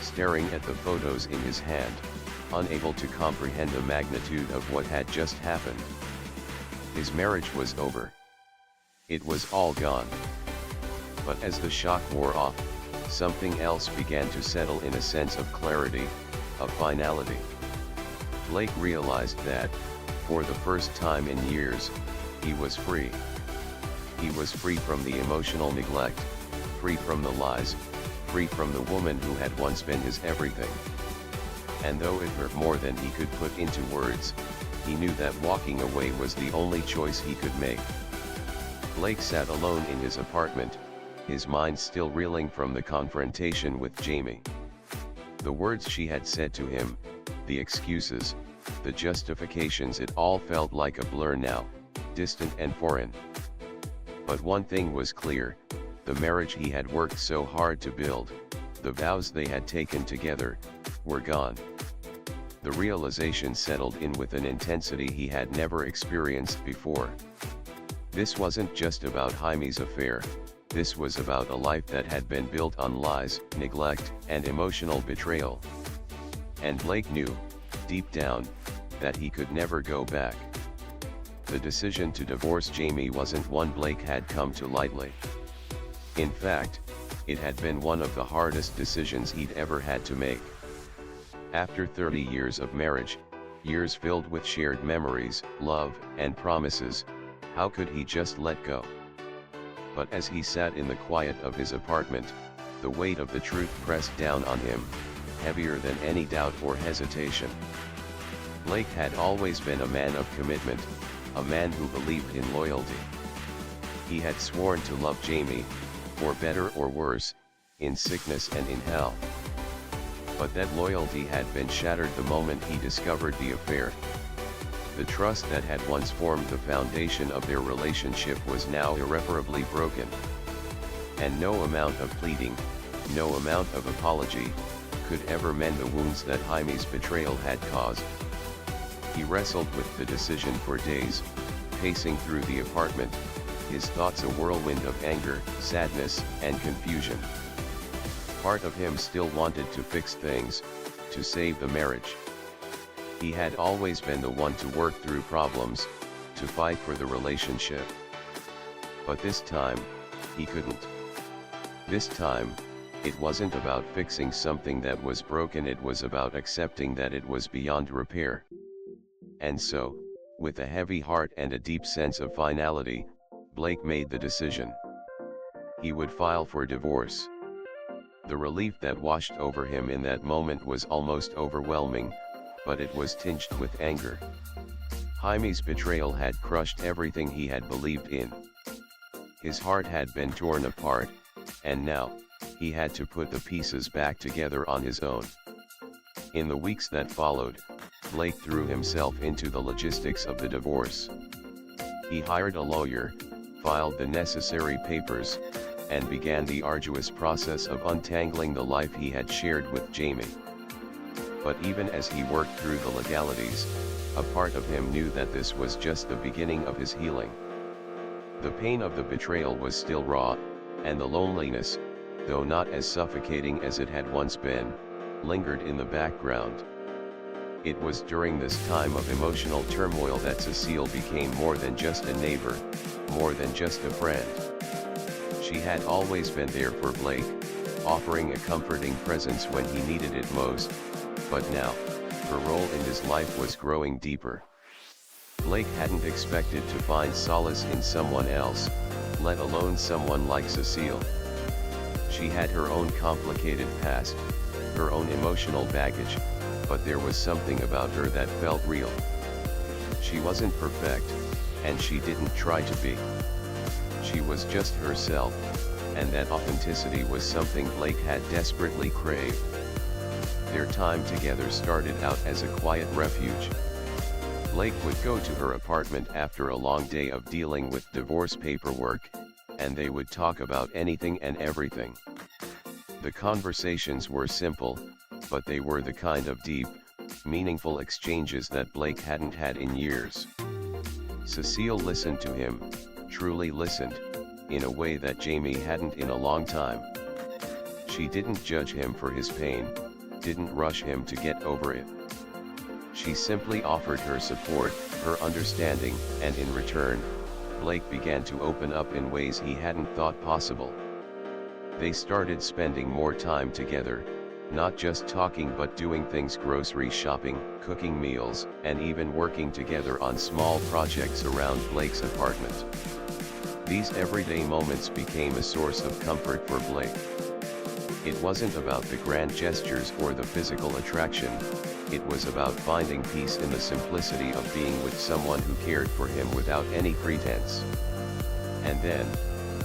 staring at the photos in his hand, unable to comprehend the magnitude of what had just happened. His marriage was over. It was all gone. But as the shock wore off, something else began to settle in: a sense of clarity, of finality. Blake realized that, for the first time in years, he was free. He was free from the emotional neglect, free from the lies, free from the woman who had once been his everything. And though it hurt more than he could put into words, he knew that walking away was the only choice he could make. Blake sat alone in his apartment, his mind still reeling from the confrontation with Jamie. The words she had said to him, the excuses, the justifications, it all felt like a blur now, distant and foreign. But one thing was clear: the marriage he had worked so hard to build, the vows they had taken together, were gone. The realization settled in with an intensity he had never experienced before. This wasn't just about Jaime's affair, this was about a life that had been built on lies, neglect, and emotional betrayal. And Blake knew, deep down, that he could never go back. The decision to divorce Jamie wasn't one Blake had come to lightly. In fact, it had been one of the hardest decisions he'd ever had to make. After 30 years of marriage, years filled with shared memories, love, and promises, how could he just let go? But as he sat in the quiet of his apartment, the weight of the truth pressed down on him, heavier than any doubt or hesitation. Blake had always been a man of commitment, a man who believed in loyalty. He had sworn to love Jamie, for better or worse, in sickness and in health. But that loyalty had been shattered the moment he discovered the affair. The trust that had once formed the foundation of their relationship was now irreparably broken. And no amount of pleading, no amount of apology, could ever mend the wounds that Jaime's betrayal had caused. He wrestled with the decision for days, pacing through the apartment, his thoughts a whirlwind of anger, sadness, and confusion. Part of him still wanted to fix things, to save the marriage. He had always been the one to work through problems, to fight for the relationship. But this time, he couldn't. This time, it wasn't about fixing something that was broken, it was about accepting that it was beyond repair. And so, with a heavy heart and a deep sense of finality, Blake made the decision. He would file for divorce. The relief that washed over him in that moment was almost overwhelming, but it was tinged with anger. Jaime's betrayal had crushed everything he had believed in. His heart had been torn apart, and now, he had to put the pieces back together on his own. In the weeks that followed, Blake threw himself into the logistics of the divorce. He hired a lawyer, filed the necessary papers, and began the arduous process of untangling the life he had shared with Jamie. But even as he worked through the legalities, a part of him knew that this was just the beginning of his healing. The pain of the betrayal was still raw, and the loneliness, though not as suffocating as it had once been, lingered in the background. It was during this time of emotional turmoil that Cecile became more than just a neighbor, more than just a friend. She had always been there for Blake, offering a comforting presence when he needed it most, but now, her role in his life was growing deeper. Blake hadn't expected to find solace in someone else, let alone someone like Cecile. She had her own complicated past, her own emotional baggage, but there was something about her that felt real. She wasn't perfect, and she didn't try to be. She was just herself, and that authenticity was something Blake had desperately craved. Their time together started out as a quiet refuge. Blake would go to her apartment after a long day of dealing with divorce paperwork, and they would talk about anything and everything. The conversations were simple, but they were the kind of deep, meaningful exchanges that Blake hadn't had in years. Cecile listened to him, truly listened, in a way that Jamie hadn't in a long time. She didn't judge him for his pain, didn't rush him to get over it. She simply offered her support, her understanding, and in return, Blake began to open up in ways he hadn't thought possible. They started spending more time together, not just talking but doing things: grocery shopping, cooking meals, and even working together on small projects around Blake's apartment. These everyday moments became a source of comfort for Blake. It wasn't about the grand gestures or the physical attraction, it was about finding peace in the simplicity of being with someone who cared for him without any pretense. And then,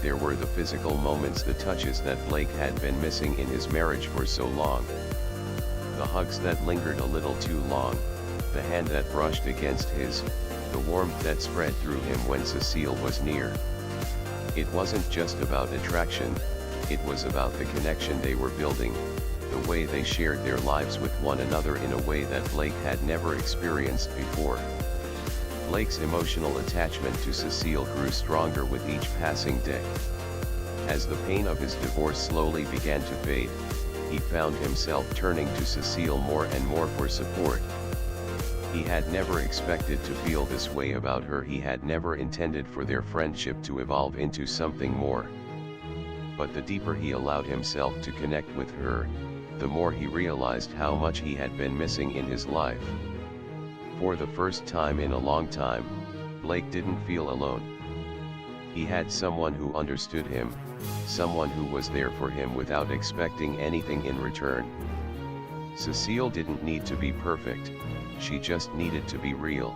there were the physical moments, the touches that Blake had been missing in his marriage for so long. The hugs that lingered a little too long, the hand that brushed against his, the warmth that spread through him when Cecile was near. It wasn't just about attraction, it was about the connection they were building, the way they shared their lives with one another in a way that Blake had never experienced before. Blake's emotional attachment to Cecile grew stronger with each passing day. As the pain of his divorce slowly began to fade, he found himself turning to Cecile more and more for support. He had never expected to feel this way about her. He had never intended for their friendship to evolve into something more. But the deeper he allowed himself to connect with her, the more he realized how much he had been missing in his life. For the first time in a long time, Blake didn't feel alone. He had someone who understood him, someone who was there for him without expecting anything in return. Cecile didn't need to be perfect, she just needed to be real.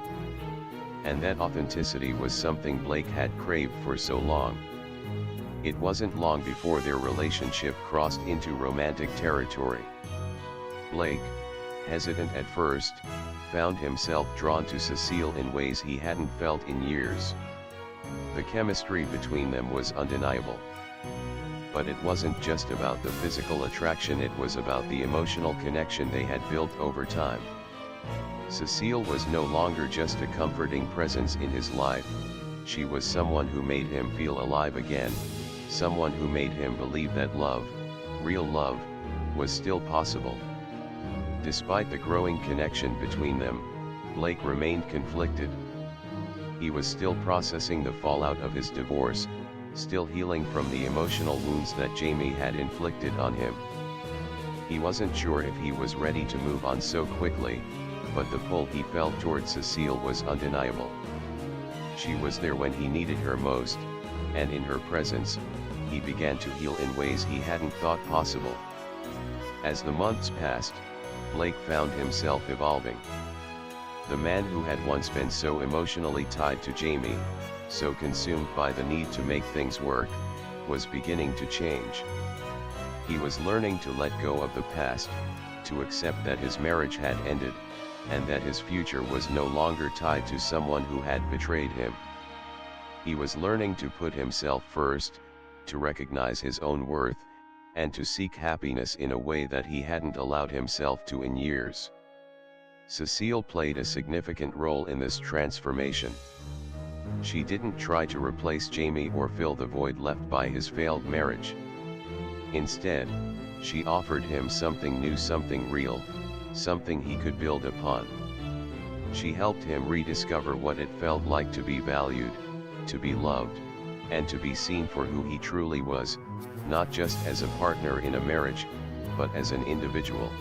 And that authenticity was something Blake had craved for so long. It wasn't long before their relationship crossed into romantic territory. Blake, hesitant at first, found himself drawn to Cecile in ways he hadn't felt in years. The chemistry between them was undeniable. But it wasn't just about the physical attraction, it was about the emotional connection they had built over time. Cecile was no longer just a comforting presence in his life, she was someone who made him feel alive again, someone who made him believe that love, real love, was still possible. Despite the growing connection between them, Blake remained conflicted. He was still processing the fallout of his divorce, still healing from the emotional wounds that Jamie had inflicted on him. He wasn't sure if he was ready to move on so quickly, but the pull he felt towards Cecile was undeniable. She was there when he needed her most, and in her presence, he began to heal in ways he hadn't thought possible. As the months passed, Blake found himself evolving. The man who had once been so emotionally tied to Jamie, so consumed by the need to make things work, was beginning to change. He was learning to let go of the past, to accept that his marriage had ended, and that his future was no longer tied to someone who had betrayed him. He was learning to put himself first, to recognize his own worth, and to seek happiness in a way that he hadn't allowed himself to in years. Cecile played a significant role in this transformation. She didn't try to replace Jamie or fill the void left by his failed marriage. Instead, she offered him something new, something real, something he could build upon. She helped him rediscover what it felt like to be valued, to be loved, and to be seen for who he truly was, not just as a partner in a marriage, but as an individual.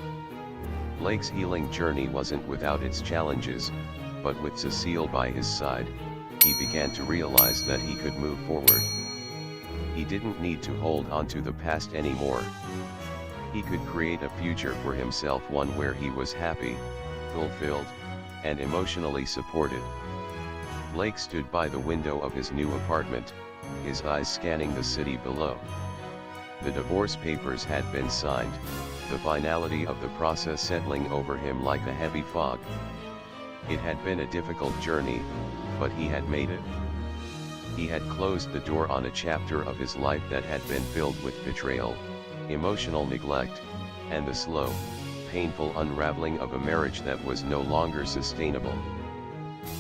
Blake's healing journey wasn't without its challenges, but with Cecile by his side, he began to realize that he could move forward. He didn't need to hold on to the past anymore. He could create a future for himself, one where he was happy, fulfilled, and emotionally supported. Blake stood by the window of his new apartment, his eyes scanning the city below. The divorce papers had been signed, the finality of the process settling over him like a heavy fog. It had been a difficult journey, but he had made it. He had closed the door on a chapter of his life that had been filled with betrayal, emotional neglect, and the slow, painful unraveling of a marriage that was no longer sustainable.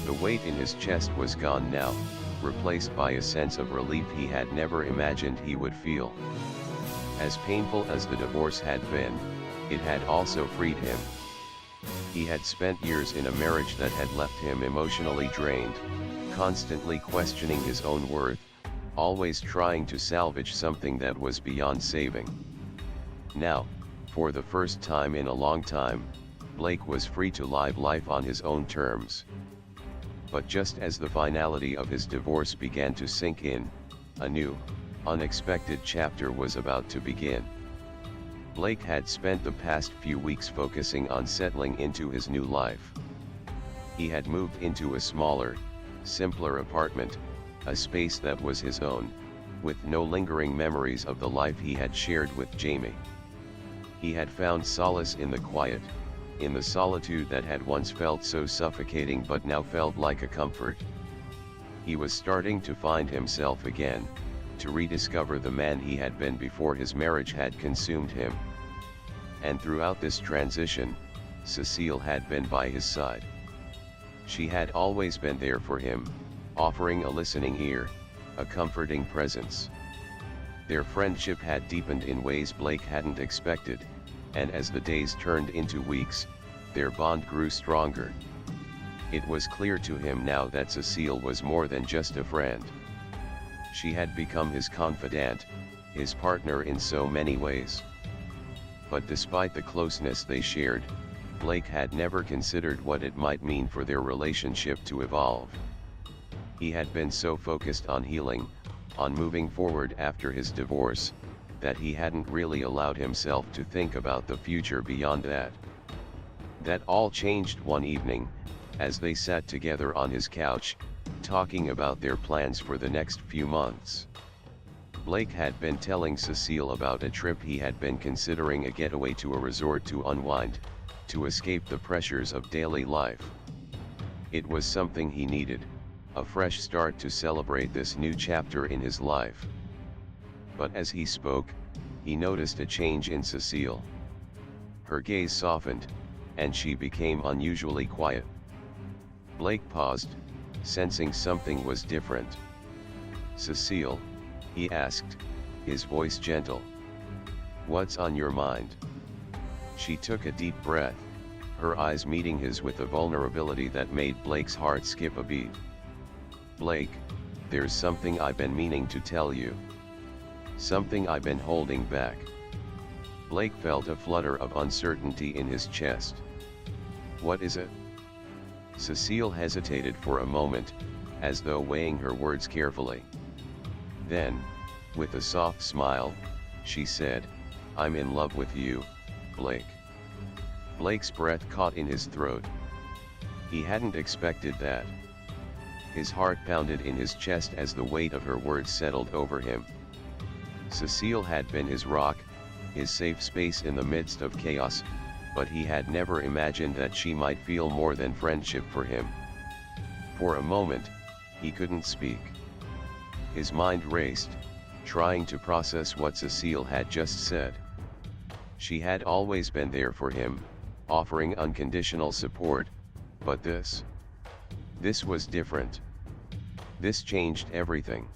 The weight in his chest was gone now, replaced by a sense of relief he had never imagined he would feel. As painful as the divorce had been, it had also freed him. He had spent years in a marriage that had left him emotionally drained, constantly questioning his own worth, always trying to salvage something that was beyond saving. Now, for the first time in a long time, Blake was free to live life on his own terms. But just as the finality of his divorce began to sink in, a new, unexpected chapter was about to begin. Blake had spent the past few weeks focusing on settling into his new life. He had moved into a smaller, simpler apartment, a space that was his own, with no lingering memories of the life he had shared with Jamie. He had found solace in the quiet, in the solitude that had once felt so suffocating but now felt like a comfort. He was starting to find himself again, to rediscover the man he had been before his marriage had consumed him. And throughout this transition, Cecile had been by his side. She had always been there for him, offering a listening ear, a comforting presence. Their friendship had deepened in ways Blake hadn't expected, and as the days turned into weeks, their bond grew stronger. It was clear to him now that Cecile was more than just a friend. She had become his confidant, his partner in so many ways. But despite the closeness they shared, Blake had never considered what it might mean for their relationship to evolve. He had been so focused on healing, on moving forward after his divorce, that he hadn't really allowed himself to think about the future beyond that. That all changed one evening, as they sat together on his couch, talking about their plans for the next few months. Blake had been telling Cecile about a trip he had been considering, a getaway to a resort to unwind, to escape the pressures of daily life. It was something he needed, a fresh start to celebrate this new chapter in his life. But as he spoke, he noticed a change in Cecile. Her gaze softened, and she became unusually quiet. Blake paused, sensing something was different. "Cecile," he asked, his voice gentle. "What's on your mind?" She took a deep breath, her eyes meeting his with a vulnerability that made Blake's heart skip a beat. "Blake, there's something I've been meaning to tell you. Something I've been holding back." Blake felt a flutter of uncertainty in his chest. "What is it?" Cecile hesitated for a moment, as though weighing her words carefully. Then, with a soft smile, she said, "I'm in love with you, Blake." Blake's breath caught in his throat. He hadn't expected that. His heart pounded in his chest as the weight of her words settled over him. Cecile had been his rock, his safe space in the midst of chaos, but he had never imagined that she might feel more than friendship for him. For a moment, he couldn't speak. His mind raced, trying to process what Cecile had just said. She had always been there for him, offering unconditional support, but this was different. This changed everything.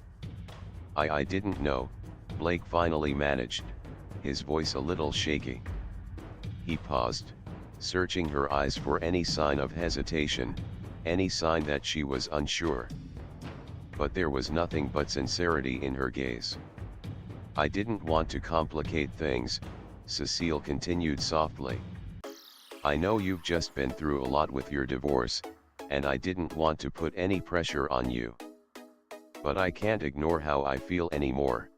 I didn't know," Blake finally managed, his voice a little shaky. He paused, searching her eyes for any sign of hesitation, any sign that she was unsure. But there was nothing but sincerity in her gaze. "I didn't want to complicate things," Cecile continued softly. "I know you've just been through a lot with your divorce, and I didn't want to put any pressure on you. But I can't ignore how I feel anymore.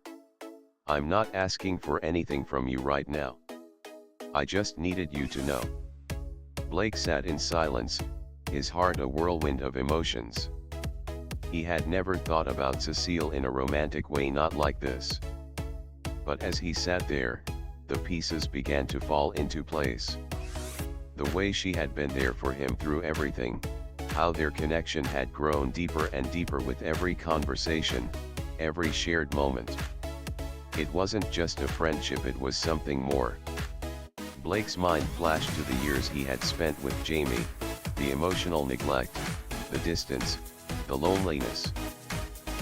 I'm not asking for anything from you right now. I just needed you to know." Blake sat in silence, his heart a whirlwind of emotions. He had never thought about Cecile in a romantic way, not like this. But as he sat there, the pieces began to fall into place. The way she had been there for him through everything, how their connection had grown deeper and deeper with every conversation, every shared moment. It wasn't just a friendship, it was something more. Blake's mind flashed to the years he had spent with Jamie, the emotional neglect, the distance, the loneliness.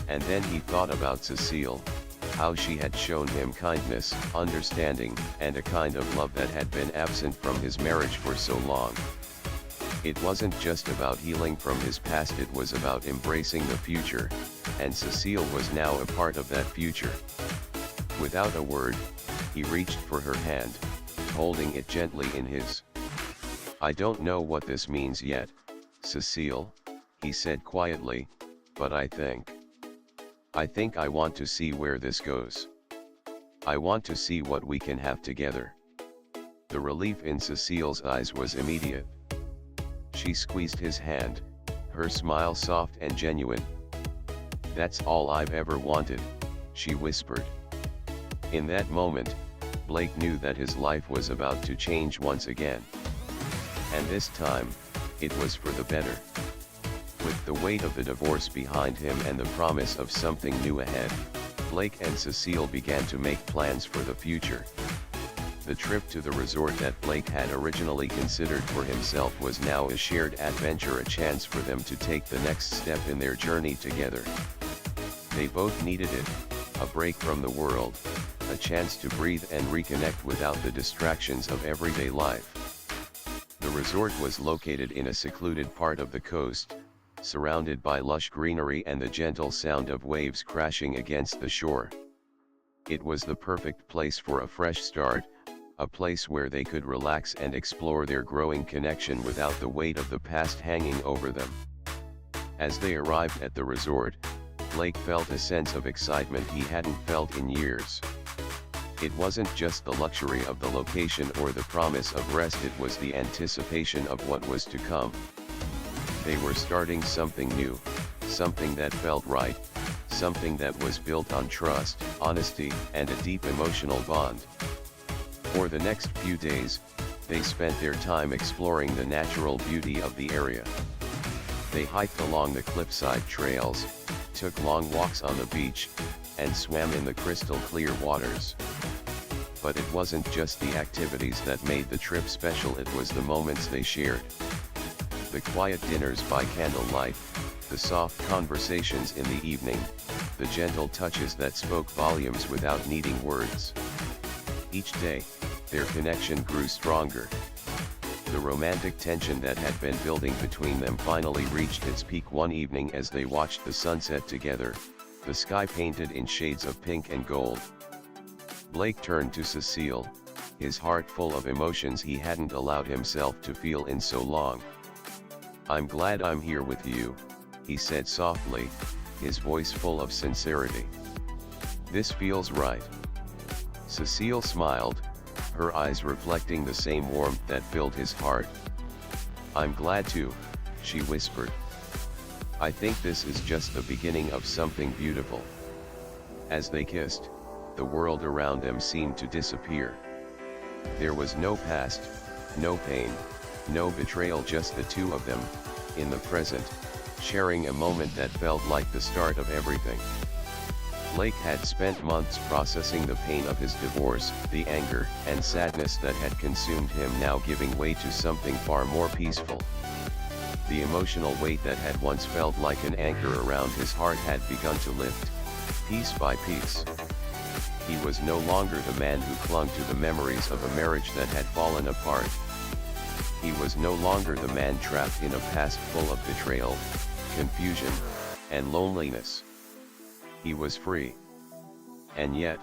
And then he thought about Cecile, how she had shown him kindness, understanding, and a kind of love that had been absent from his marriage for so long. It wasn't just about healing from his past, it was about embracing the future, and Cecile was now a part of that future. Without a word, he reached for her hand, holding it gently in his. "I don't know what this means yet, Cecile," he said quietly, "but I think I want to see where this goes. I want to see what we can have together." The relief in Cecile's eyes was immediate. She squeezed his hand, her smile soft and genuine. "That's all I've ever wanted," she whispered. In that moment, Blake knew that his life was about to change once again. And this time, it was for the better. With the weight of the divorce behind him and the promise of something new ahead, Blake and Cecile began to make plans for the future. The trip to the resort that Blake had originally considered for himself was now a shared adventure, a chance for them to take the next step in their journey together. They both needed it, a break from the world, a chance to breathe and reconnect without the distractions of everyday life. The resort was located in a secluded part of the coast, surrounded by lush greenery and the gentle sound of waves crashing against the shore. It was the perfect place for a fresh start, a place where they could relax and explore their growing connection without the weight of the past hanging over them. As they arrived at the resort, Blake felt a sense of excitement he hadn't felt in years. It wasn't just the luxury of the location or the promise of rest, it was the anticipation of what was to come. They were starting something new, something that felt right, something that was built on trust, honesty, and a deep emotional bond. For the next few days, they spent their time exploring the natural beauty of the area. They hiked along the cliffside trails, took long walks on the beach, and swam in the crystal clear waters. But it wasn't just the activities that made the trip special, it was the moments they shared. The quiet dinners by candlelight, the soft conversations in the evening, the gentle touches that spoke volumes without needing words. Each day, their connection grew stronger. The romantic tension that had been building between them finally reached its peak one evening as they watched the sunset together, the sky painted in shades of pink and gold. Blake turned to Cecile, his heart full of emotions he hadn't allowed himself to feel in so long. "I'm glad I'm here with you," he said softly, his voice full of sincerity. "This feels right." Cecile smiled, her eyes reflecting the same warmth that filled his heart. "I'm glad too," she whispered. "I think this is just the beginning of something beautiful." As they kissed, the world around them seemed to disappear. There was no past, no pain, no betrayal, just the two of them, in the present, sharing a moment that felt like the start of everything. Blake had spent months processing the pain of his divorce, the anger and sadness that had consumed him now giving way to something far more peaceful. The emotional weight that had once felt like an anchor around his heart had begun to lift, piece by piece. He was no longer the man who clung to the memories of a marriage that had fallen apart. He was no longer the man trapped in a past full of betrayal, confusion, and loneliness. He was free. And yet,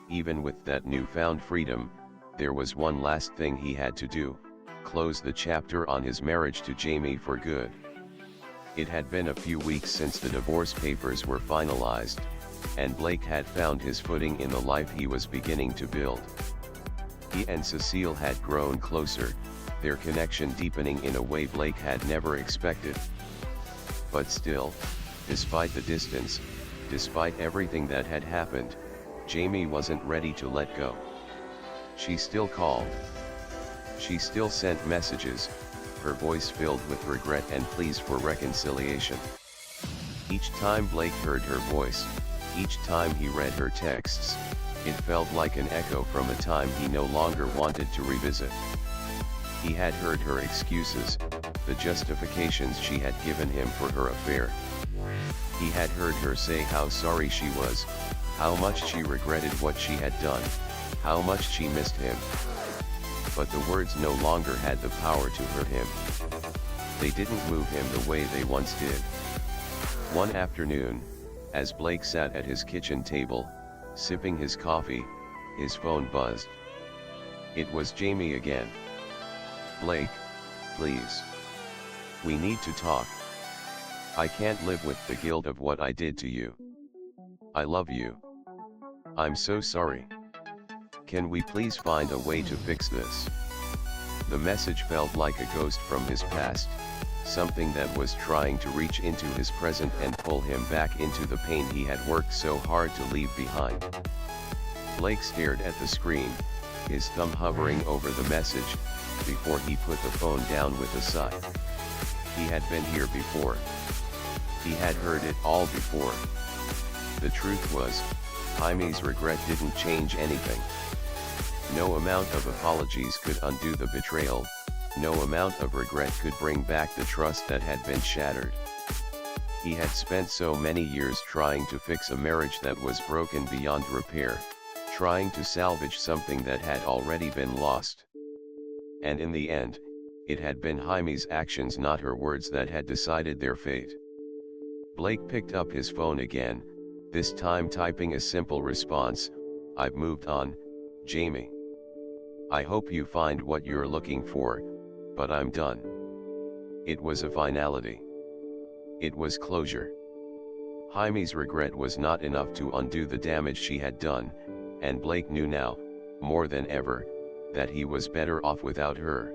even with that newfound freedom, there was one last thing he had to do: close the chapter on his marriage to Jamie for good. It had been a few weeks since the divorce papers were finalized, and Blake had found his footing in the life he was beginning to build. He and Cecile had grown closer, their connection deepening in a way Blake had never expected. But still, despite the distance, despite everything that had happened, Jamie wasn't ready to let go. She still called. She still sent messages, her voice filled with regret and pleas for reconciliation. Each time Blake heard her voice, each time he read her texts, it felt like an echo from a time he no longer wanted to revisit. He had heard her excuses, the justifications she had given him for her affair. He had heard her say how sorry she was, how much she regretted what she had done, how much she missed him. But the words no longer had the power to hurt him. They didn't move him the way they once did. One afternoon, as Blake sat at his kitchen table, sipping his coffee, his phone buzzed. It was Jamie again. "Blake, please. We need to talk. I can't live with the guilt of what I did to you. I love you. I'm so sorry. Can we please find a way to fix this?" The message felt like a ghost from his past, something that was trying to reach into his present and pull him back into the pain he had worked so hard to leave behind. Blake stared at the screen, his thumb hovering over the message, before he put the phone down with a sigh. He had been here before. He had heard it all before. The truth was, Jaime's regret didn't change anything. No amount of apologies could undo the betrayal, no amount of regret could bring back the trust that had been shattered. He had spent so many years trying to fix a marriage that was broken beyond repair, trying to salvage something that had already been lost. And in the end, it had been Jaime's actions, not her words, that had decided their fate. Blake picked up his phone again, this time typing a simple response: "I've moved on, Jamie. I hope you find what you're looking for, but I'm done." It was a finality. It was closure. Jaime's regret was not enough to undo the damage she had done, and Blake knew now, more than ever, that he was better off without her.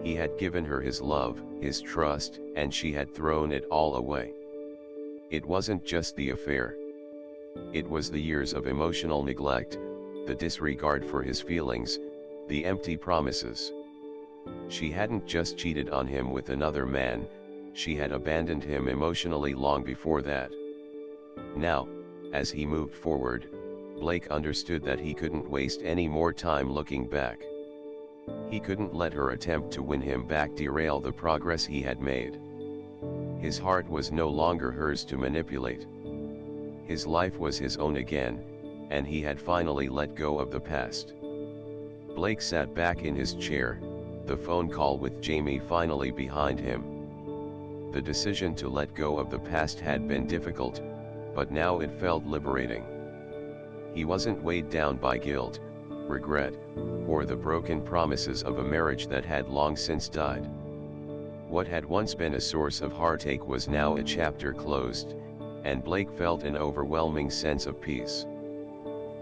He had given her his love, his trust, and she had thrown it all away. It wasn't just the affair. It was the years of emotional neglect, the disregard for his feelings, the empty promises. She hadn't just cheated on him with another man, she had abandoned him emotionally long before that. Now, as he moved forward, Blake understood that he couldn't waste any more time looking back. He couldn't let her attempt to win him back derail the progress he had made. His heart was no longer hers to manipulate. His life was his own again, and he had finally let go of the past. Blake sat back in his chair, the phone call with Jamie finally behind him. The decision to let go of the past had been difficult, but now it felt liberating. He wasn't weighed down by guilt, regret, or the broken promises of a marriage that had long since died. What had once been a source of heartache was now a chapter closed, and Blake felt an overwhelming sense of peace.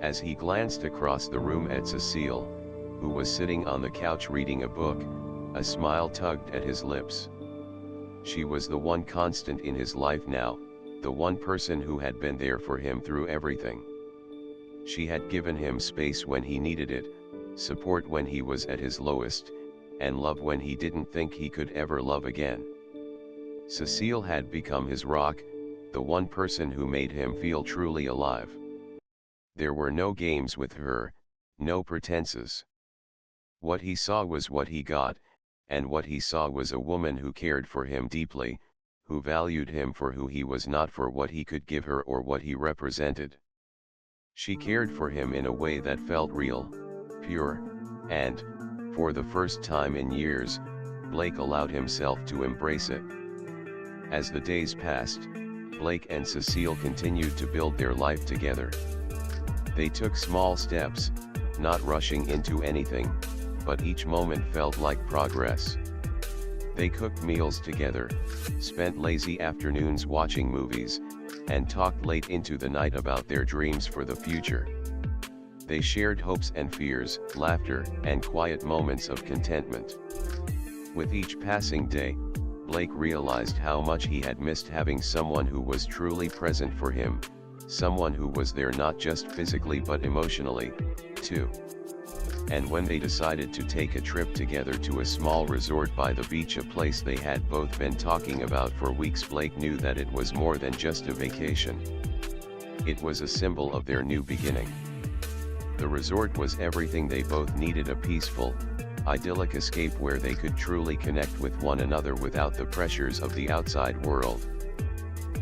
As he glanced across the room at Cecile, who was sitting on the couch reading a book, a smile tugged at his lips. She was the one constant in his life now, the one person who had been there for him through everything. She had given him space when he needed it, support when he was at his lowest, and love when he didn't think he could ever love again. Cecile had become his rock, the one person who made him feel truly alive. There were no games with her, no pretenses. What he saw was what he got, and what he saw was a woman who cared for him deeply, who valued him for who he was, not for what he could give her or what he represented. She cared for him in a way that felt real, pure, and, for the first time in years, Blake allowed himself to embrace it. As the days passed, Blake and Cecile continued to build their life together. They took small steps, not rushing into anything, but each moment felt like progress. They cooked meals together, spent lazy afternoons watching movies, and talked late into the night about their dreams for the future. They shared hopes and fears, laughter, and quiet moments of contentment. With each passing day, Blake realized how much he had missed having someone who was truly present for him, someone who was there not just physically but emotionally, too. And when they decided to take a trip together to a small resort by the beach, a place they had both been talking about for weeks, Blake knew that it was more than just a vacation. It was a symbol of their new beginning. The resort was everything they both needed, a peaceful, idyllic escape where they could truly connect with one another without the pressures of the outside world.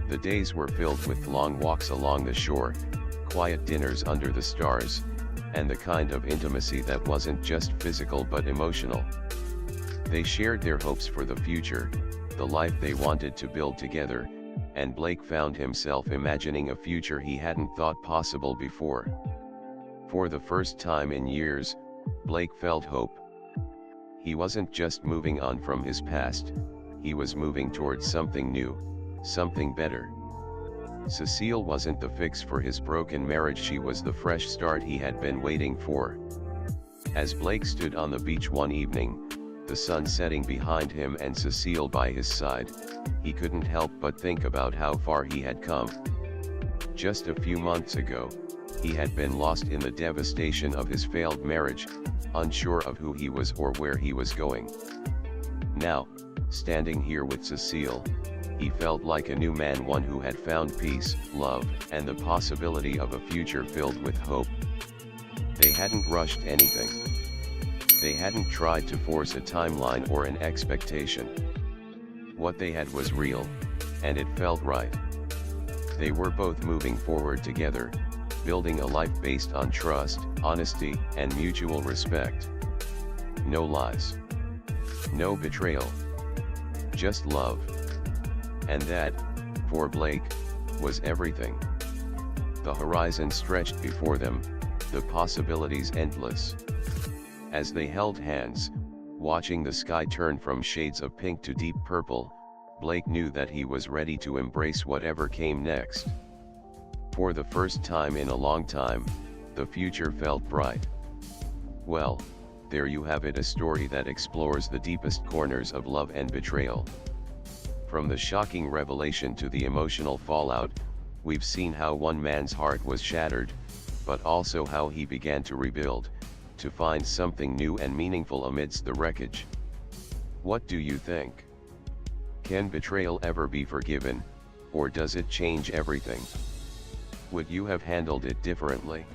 The days were filled with long walks along the shore, quiet dinners under the stars, and the kind of intimacy that wasn't just physical but emotional. They shared their hopes for the future, the life they wanted to build together, and Blake found himself imagining a future he hadn't thought possible before. For the first time in years, Blake felt hope. He wasn't just moving on from his past, he was moving towards something new, something better. Cecile wasn't the fix for his broken marriage, she was the fresh start he had been waiting for. As Blake stood on the beach one evening, the sun setting behind him and Cecile by his side, he couldn't help but think about how far he had come. Just a few months ago, he had been lost in the devastation of his failed marriage, unsure of who he was or where he was going. Now, standing here with Cecile, he felt like a new man, one who had found peace, love, and the possibility of a future filled with hope. They hadn't rushed anything. They hadn't tried to force a timeline or an expectation. What they had was real, and it felt right. They were both moving forward together, building a life based on trust, honesty, and mutual respect. No lies. No betrayal. Just love. And that, for Blake, was everything. The horizon stretched before them, the possibilities endless. As they held hands, watching the sky turn from shades of pink to deep purple, Blake knew that he was ready to embrace whatever came next. For the first time in a long time, the future felt bright. Well, there you have it, a story that explores the deepest corners of love and betrayal. From the shocking revelation to the emotional fallout, we've seen how one man's heart was shattered, but also how he began to rebuild, to find something new and meaningful amidst the wreckage. What do you think? Can betrayal ever be forgiven, or does it change everything? Would you have handled it differently?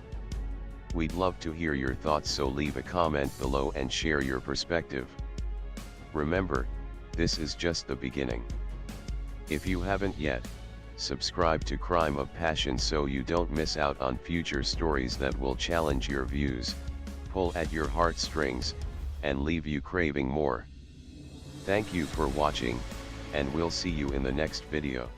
We'd love to hear your thoughts, so leave a comment below and share your perspective. Remember, this is just the beginning. If you haven't yet, subscribe to Crime of Passion so you don't miss out on future stories that will challenge your views, pull at your heartstrings, and leave you craving more. Thank you for watching, and we'll see you in the next video.